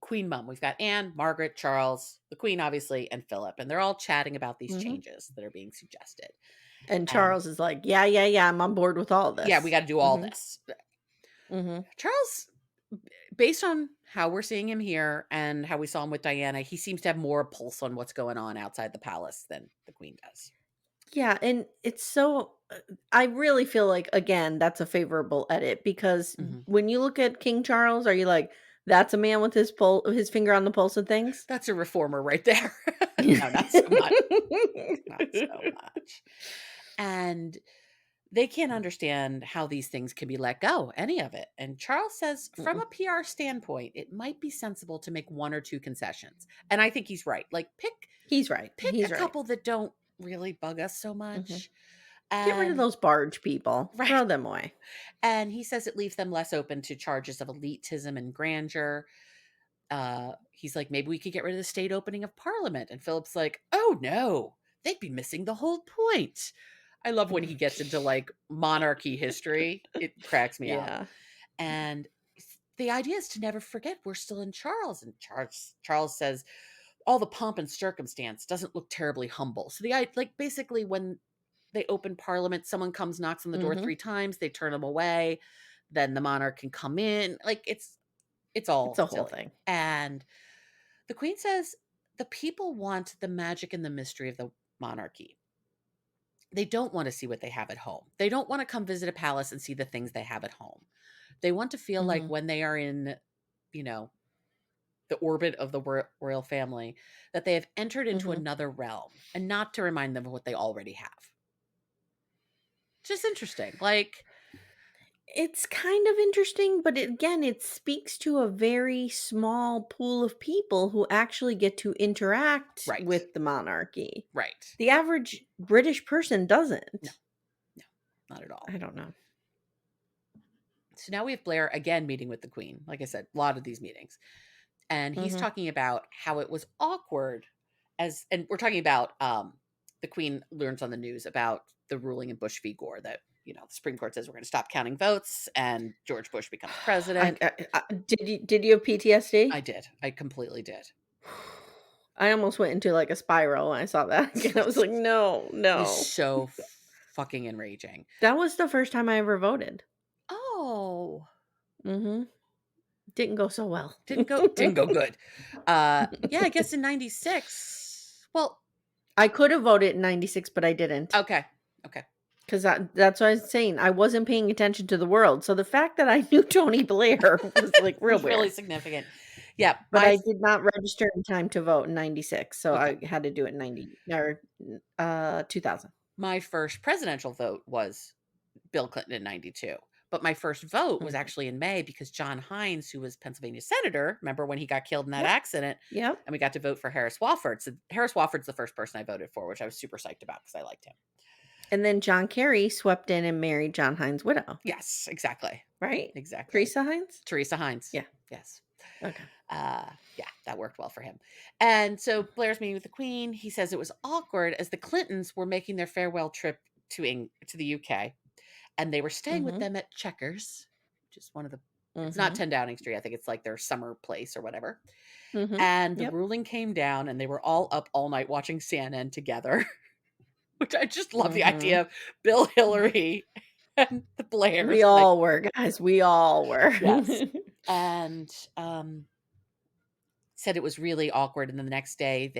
Queen Mum. We've got Anne, Margaret, Charles, the Queen, obviously, and Philip. And they're all chatting about these Mhm. changes that are being suggested. And And Charles is like, "Yeah, yeah, yeah, I'm on board with all yeah, we this." got to do all Mhm. this. Mhm. Charles, based on how we're seeing him here and how we saw him with Diana, he seems to have more pulse on what's going on outside the palace than the Queen does. Yeah, and it's so I really feel like, again, that's a favorable edit because Mhm. when you look at King Charles, are you like, That's a man with his finger on the pulse of things? That's a reformer right there. No, not so much. Not so much. And they can't understand how these things can be let go, any of it. And Charles says, from a PR standpoint, it might be sensible to make one or two concessions. And I think he's right. Like, He's right. pick He's a right. couple that don't really bug us so much. Get rid of those barge people. Right. Throw them away. And he says it leaves them less open to charges of elitism and grandeur. He's like, maybe we could get rid of the state opening of Parliament. And Philip's like, oh no, they'd be missing the whole point. I love when he gets into like monarchy history. It cracks me up. And the idea is to never forget we're still in Charles. And Charles says all the pomp and circumstance doesn't look terribly humble. So like basically when they open Parliament, someone comes, knocks on the door 3 times, they turn them away, then the monarch can come in. Like it's all It's a whole thing. And the Queen says the people want the magic and the mystery of the monarchy. They don't want to see what they have at home. They don't want to come visit a palace and see the things they have at home. They want to feel like when they are in, the orbit of the royal family, that they have entered into another realm, and not to remind them of what they already have. Just interesting. Like, it's kind of interesting, but it speaks to a very small pool of people who actually get to interact with the monarchy. Right. The average British person doesn't. No, not at all. I don't know. So now we have Blair again meeting with the Queen. Like I said, a lot of these meetings. And he's talking about how it was awkward and we're talking about the Queen learns on the news about the ruling in Bush v. Gore that, the Supreme Court says we're going to stop counting votes and George Bush becomes president. Did you have PTSD? I did. I completely did. I almost went into like a spiral when I saw that. I was like, no. It was so fucking enraging. That was the first time I ever voted. Oh. Didn't go so well. Didn't go good. Yeah, I guess in 96. Well, I could have voted in 96, but I didn't. Okay. Because that's what I was saying. I wasn't paying attention to the world. So the fact that I knew Tony Blair was like really significant. Yeah. But I did not register in time to vote in 96. So I had to do it in 2000. My first presidential vote was Bill Clinton in 92. But my first vote was actually in May because John Hines, who was Pennsylvania senator, remember when he got killed in that accident? Yep. And we got to vote for Harris Wofford. So Harris Wofford's the first person I voted for, which I was super psyched about because I liked him. And then John Kerry swept in and married John Hines' widow. Yes, exactly. Right? Exactly. Teresa Hines? Teresa Hines. Yeah. Yes. Okay. Yeah, that worked well for him. And so Blair's meeting with the Queen. He says it was awkward as the Clintons were making their farewell trip to the UK. And they were staying with them at Chequers, which is one of the, it's not 10 Downing Street. I think it's like their summer place or whatever. And the ruling came down and they were all up all night watching CNN together, which I just love the idea of Bill, Hillary, and the Blairs. We all were, guys. We all were. Yes. And said it was really awkward. And then the next day,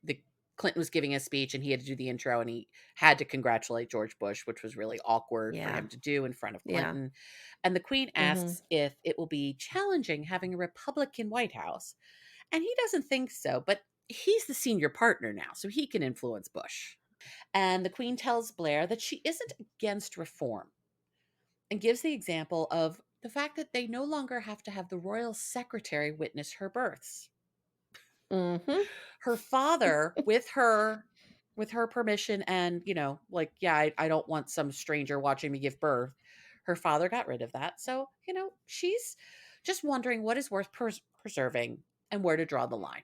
the Clinton was giving a speech and he had to do the intro and he had to congratulate George Bush, which was really awkward for him to do in front of Clinton. And the Queen asks if it will be challenging having a Republican White House. And he doesn't think so, but he's the senior partner now, so he can influence Bush. And the Queen tells Blair that she isn't against reform and gives the example of the fact that they no longer have to have the royal secretary witness her births. Her father, with her permission and, I don't want some stranger watching me give birth. Her father got rid of that. So, she's just wondering what is worth preserving and where to draw the line.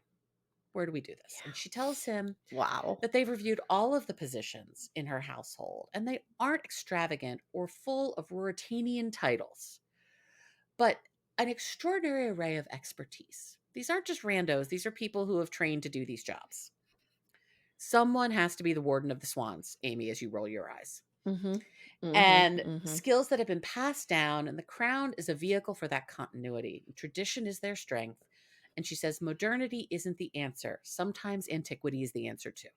Where do we do this? And she tells him that they've reviewed all of the positions in her household and they aren't extravagant or full of Ruritanian titles, but an extraordinary array of expertise. These aren't just randos. These are people who have trained to do these jobs. Someone has to be the warden of the swans, Amy, as you roll your eyes. Skills that have been passed down, and the crown is a vehicle for that continuity. Tradition is their strength. And she says, modernity isn't the answer. Sometimes antiquity is the answer too.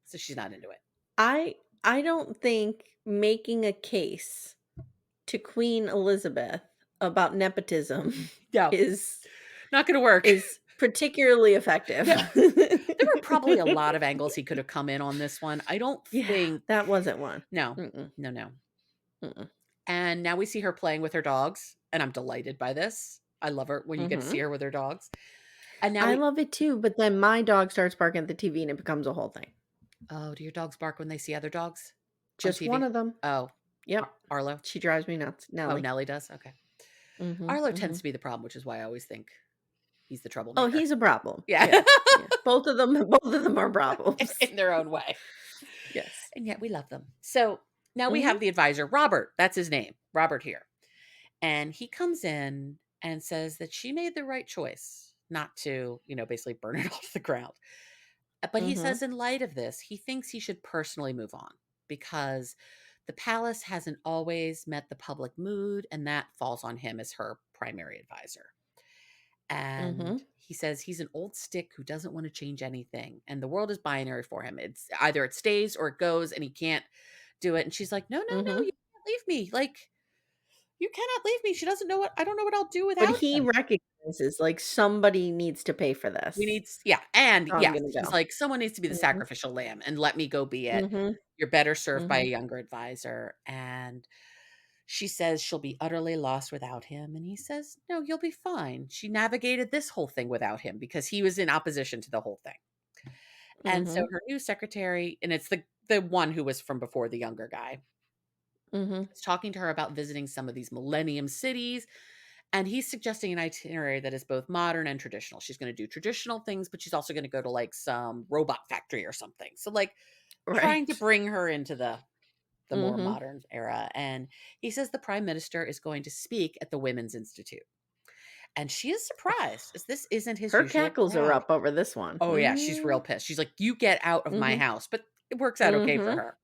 So she's not into it. I don't think making a case to Queen Elizabeth about nepotism No, is not going to work. particularly effective. No, there were probably a lot of angles he could have come in on this one. I don't Yeah, think. that wasn't one. No, Mm-mm, no. mm-mm. And now we see her playing with her dogs, and I'm delighted by this. I love her when you get to see Mhm. her with her dogs. And now I we. love it too, but then my dog starts barking at the TV and it becomes a whole thing. Oh, do your dogs bark when they see other dogs on Just one TV? of them. Oh, Yep. Arlo. She drives me nuts. Oh, Nelly. Nelly does. Okay. Mhm, Arlo tends mhm. to be the problem, which is why I always think he's the Oh, troublemaker. he's a problem. Yeah, Yeah, yeah. Both of them are problems. in their own way. Yes. And yet we love them. So now we Mhm, have the advisor, Robert. That's his name, Robert here. And he comes in and says that she made the right choice not to, basically burn it all to the ground. But he mhm, says, in light of this, he thinks he should personally move on because the palace hasn't always met the public mood, and that falls on him as her primary advisor. And mhm. he says he's an old stick who doesn't want to change anything, and the world is binary for him. It's either it stays or it goes, and he can't do it. And she's like, no, no, no, Mhm. you can't leave me. Like, you cannot leave me. She doesn't know what I don't know what I'll do But without he him. recognizes, like, somebody needs to pay for We this, need yeah, and so I'm yes, gonna he's go. like, someone needs to be the Mhm, sacrificial lamb and let me go be it. mhm, You're better served by a mhm, younger advisor. And she says she'll be utterly lost without him. And he says, no, you'll be fine. She navigated this whole thing without him because he was in opposition to the whole thing. And so mhm, her new secretary, and it's the one who was from before the younger guy, mhm. is talking to her about visiting some of these millennium cities. And he's suggesting an itinerary that is both modern and traditional. She's going to do traditional things, but she's also going to go to like some robot factory or something. So like trying to Right. bring her into the more Mhm. modern era. And he says the prime minister is going to speak at the Women's Institute. And she is surprised as this isn't his Her usual cackles are crowd. up over this one. Oh yeah, she's real Mm, pissed. She's like, "You get out of my mhm, house." But it works out okay for mhm. her.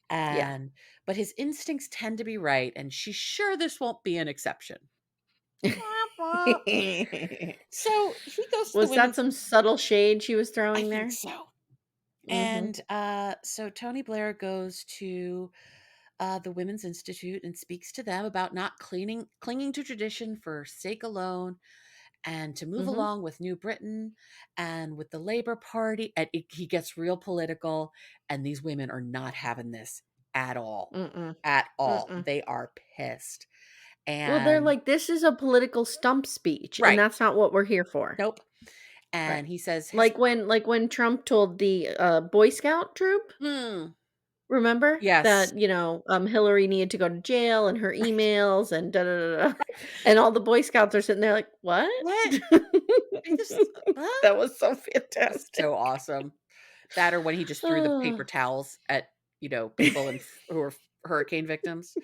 Yeah. And but his instincts tend to be right, and she's sure this won't be an exception. Womp womp. So he goes to the Was that women's. some subtle shade she was I throwing think there? so. Mhm, And so Tony Blair goes to the Women's Institute and speaks to them about not clinging to tradition for sake alone, and to move mhm. along with New Britain and with the Labor Party. And he gets real political, and these women are not having this at all. Mm-mm, At all. mm-mm. They are pissed. Well, they're And like, "This is a political stump speech, and right. that's not what we're here for." Nope. Right. And he says, Like when Trump told the, Boy Scout troop, hmm, remember? yes. That, Hillary needed to go to jail and her Right. emails and da da da da, and all the Boy Scouts are sitting there like, "What?" What? I just, huh? That was so It's so fantastic. awesome. That or when he just threw the paper Oh. towels at, people who are hurricane victims.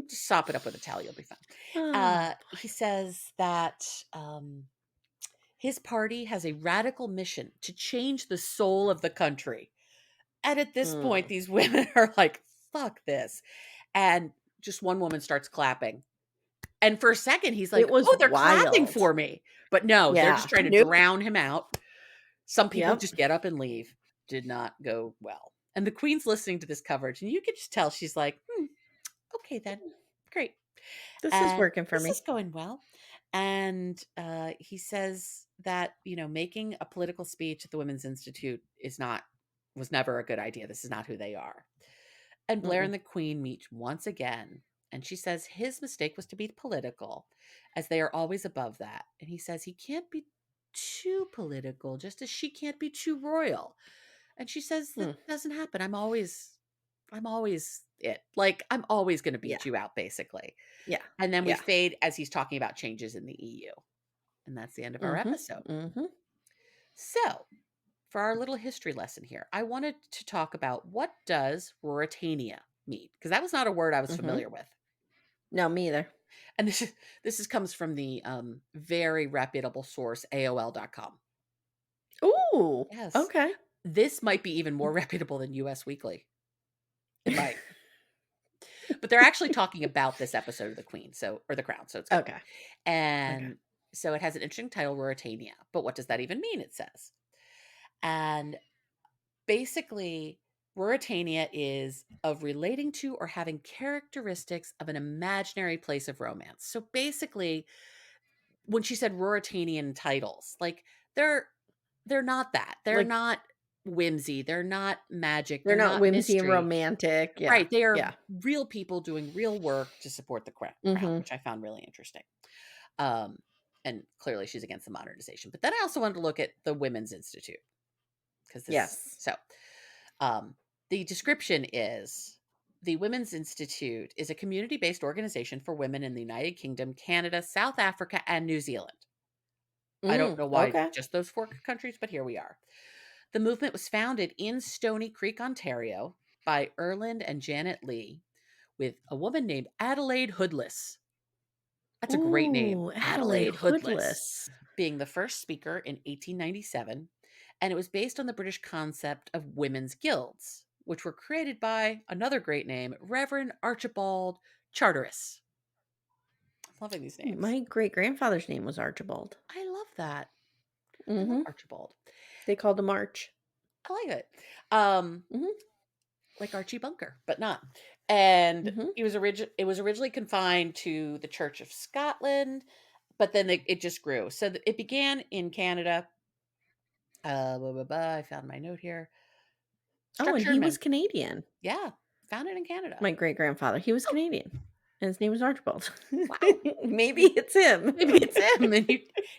Just sop it up with a towel, you'll be fine. Ah. He says that his party has a radical mission to change the soul of the country. And at this point, Mm. these women are like, fuck this. And just one woman starts clapping. And for a second, he's It like, was oh, they're clapping wild. for me. But no, they're just Yeah. trying to Nope. drown him out. Some people Yep. just get up and leave. Did not go well. And the queen's listening to this coverage, and you can just tell she's like, okay, then. Great. This is And working for this me. is going well. And he says that, making a political speech at the Women's Institute was never a good idea. This is not who they are. And Blair Mm-mm. and the Queen meet once again. And she says his mistake was to be political, as they are always above that. And he says he can't be too political, just as she can't be too royal. And she says that Mm. doesn't happen. I'm always it. Like, I'm always going to Yeah. beat you out, basically. Yeah. And then we Yeah. fade as he's talking about changes in the EU. And that's the end of our Mhm. episode. Mhm. So, for our little history lesson here, I wanted to talk about what does Ruritania mean? Because that was not a word I was Mhm. familiar with. No, me either. And comes from the very reputable source AOL.com. Ooh. Yes. Okay. This might be even more reputable than US Weekly. It might. But they're actually talking about this episode of The Queen, or The Crown, so it's good. Okay. Okay. And so it has an interesting title, Ruritania. But what does that even mean? It says. And basically, Ruritania is of relating to or having characteristics of an imaginary place of romance. So basically, when she said Ruritanian titles, like they're not that. They're Like, not whimsy. They're not magic. they're They're not not whimsy and mystery. romantic. Yeah. Right. They are Yeah. real people doing real work to support the crown, Mhm. which I found really interesting. And clearly she's against the modernization. But then I also wanted to look at the Women's Institute because Yes. the description is the Women's Institute is a community-based organization for women in the United Kingdom, Canada, South Africa, and New Zealand. I don't know why Okay. just those 4 countries, but here we are. The movement was founded in Stony Creek, Ontario by Erland and Janet Lee with a woman named Adelaide Hoodless. That's a great name. Ooh, Adelaide Adelaide Hoodless Hoodless. being the first speaker in 1897. And it was based on the British concept of women's guilds, which were created by another great name, Reverend Archibald Charteris. I'm loving these names. My great-grandfather's name was Archibald. I love that. I love Archibald. They called him Arch. I like it. Like Archie Bunker, but not. And it was originally confined to the Church of Scotland, but then it just grew. So it began in Canada. I found my note here. Oh, and he was Canadian. Yeah, found it in Canada. My great-grandfather, he was Canadian. And his name was Archibald. Wow. Maybe it's him. Maybe it's him. And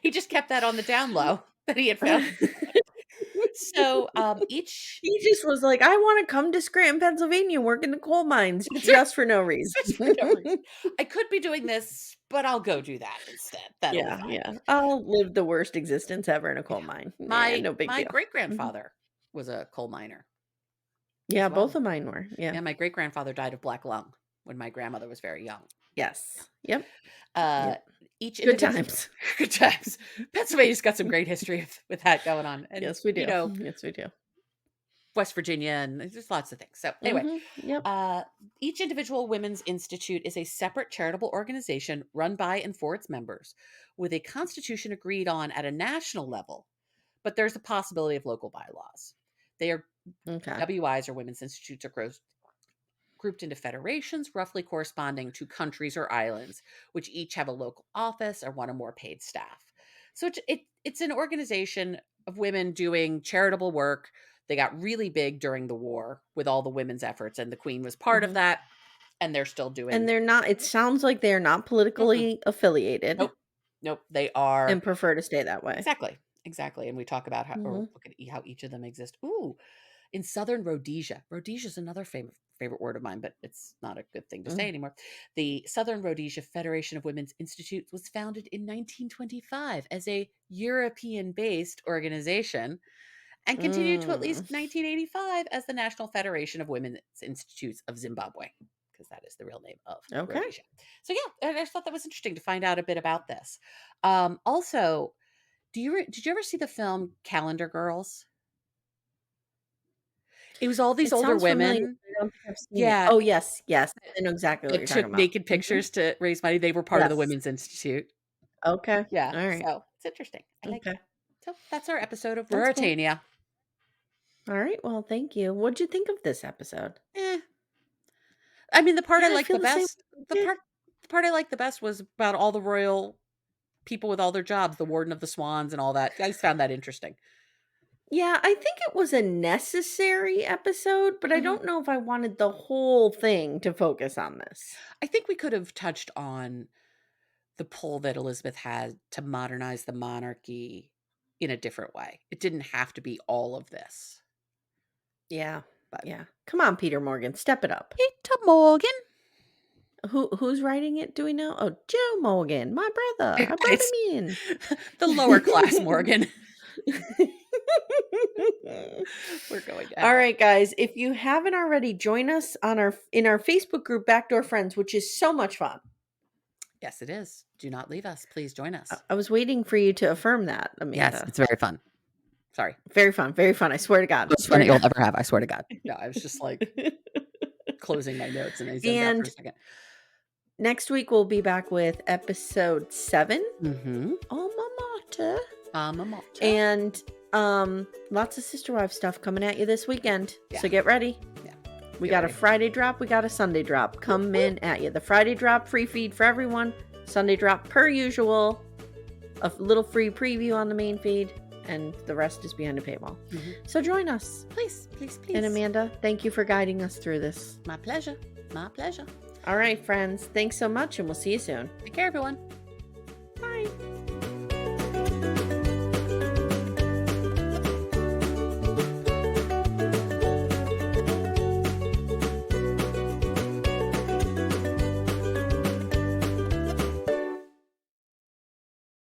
he just kept that on the down low that he had found. So each he just was like, I want to come to Scranton, Pennsylvania, work in the coal mines just for no reason. Just for no reason. I could be doing this, but I'll go do that instead. That'll be fine. Yeah. I'll live the worst existence ever in a coal mine. No big deal. My great-grandfather was a coal miner. Yeah, both of mine were. Yeah. My great-grandfather died of black lung when my grandmother was very young. Yes. Yep. Each good times. Good times. Pennsylvania's got some great history with that going on. And, yes, we do. Yes, we do. West Virginia, and there's lots of things. So anyway, each individual women's institute is a separate charitable organization run by and for its members with a constitution agreed on at a national level, but there's a possibility of local bylaws. They are WIs, or women's institutes, are grouped into federations roughly corresponding to countries or islands, which each have a local office or one or more paid staff. So it's an organization of women doing charitable work. They got really big during the war with all the women's efforts, and the Queen was part of that, and they're still doing. And they're not, it sounds like they're not politically affiliated. Nope, they are. And prefer to stay that way. Exactly. And we talk about how, or look at how each of them exist. Ooh, in Southern Rhodesia. Rhodesia is another favorite word of mine, but it's not a good thing to say anymore. The Southern Rhodesia Federation of Women's Institutes was founded in 1925 as a European-based organization and continued to at least 1985 as the National Federation of Women's Institutes of Zimbabwe, because that is the real name of Rhodesia. So yeah, I just thought that was interesting to find out a bit about this. Also, did you ever see the film Calendar Girls? It was all these older women. Yeah. Oh, yes. I know exactly what you're talking about. Naked pictures to raise money. They were part of the Women's Institute. Okay. Yeah. All right. So it's interesting. I like it. So that's our episode of Ruritania. Cool. All right. Well, thank you. What'd you think of this episode? I mean, the part I liked the best. The part I liked the best was about all the royal people with all their jobs, the Warden of the Swans and all that. I just found that interesting. Yeah, I think it was a necessary episode, but I don't know if I wanted the whole thing to focus on this. I think we could have touched on the pull that Elizabeth had to modernize the monarchy in a different way. It didn't have to be all of this. Yeah, but yeah. Come on, Peter Morgan, step it up. Peter Morgan. Who's writing it? Do we know? Oh, Joe Morgan, my brother. I brought him in. The lower class Morgan. We're going to all right, guys, if you haven't already, join us on in our Facebook group Backdoor Friends, which is so much fun. Yes, it is. Do not leave us. Please join us. I was waiting for you to affirm that, Amanda. Yes, it's very fun. Sorry. Very fun. I swear to God. Most fun you'll ever have. I swear to God. No, I was just like closing my notes and I zoomed out for a second. Next week we'll be back with episode 7. Alma Mater. Alma Mater. And Lots of Sister Wives stuff coming at you this weekend. Yeah. So get ready. Yeah. We got a Friday drop. We got a Sunday drop coming at you. The Friday drop, free feed for everyone. Sunday drop, per usual. A little free preview on the main feed. And the rest is behind a paywall. Mm-hmm. So join us. Please, please, please. And Amanda, thank you for guiding us through this. My pleasure. My pleasure. All right, friends. Thanks so much, and we'll see you soon. Take care, everyone. Bye.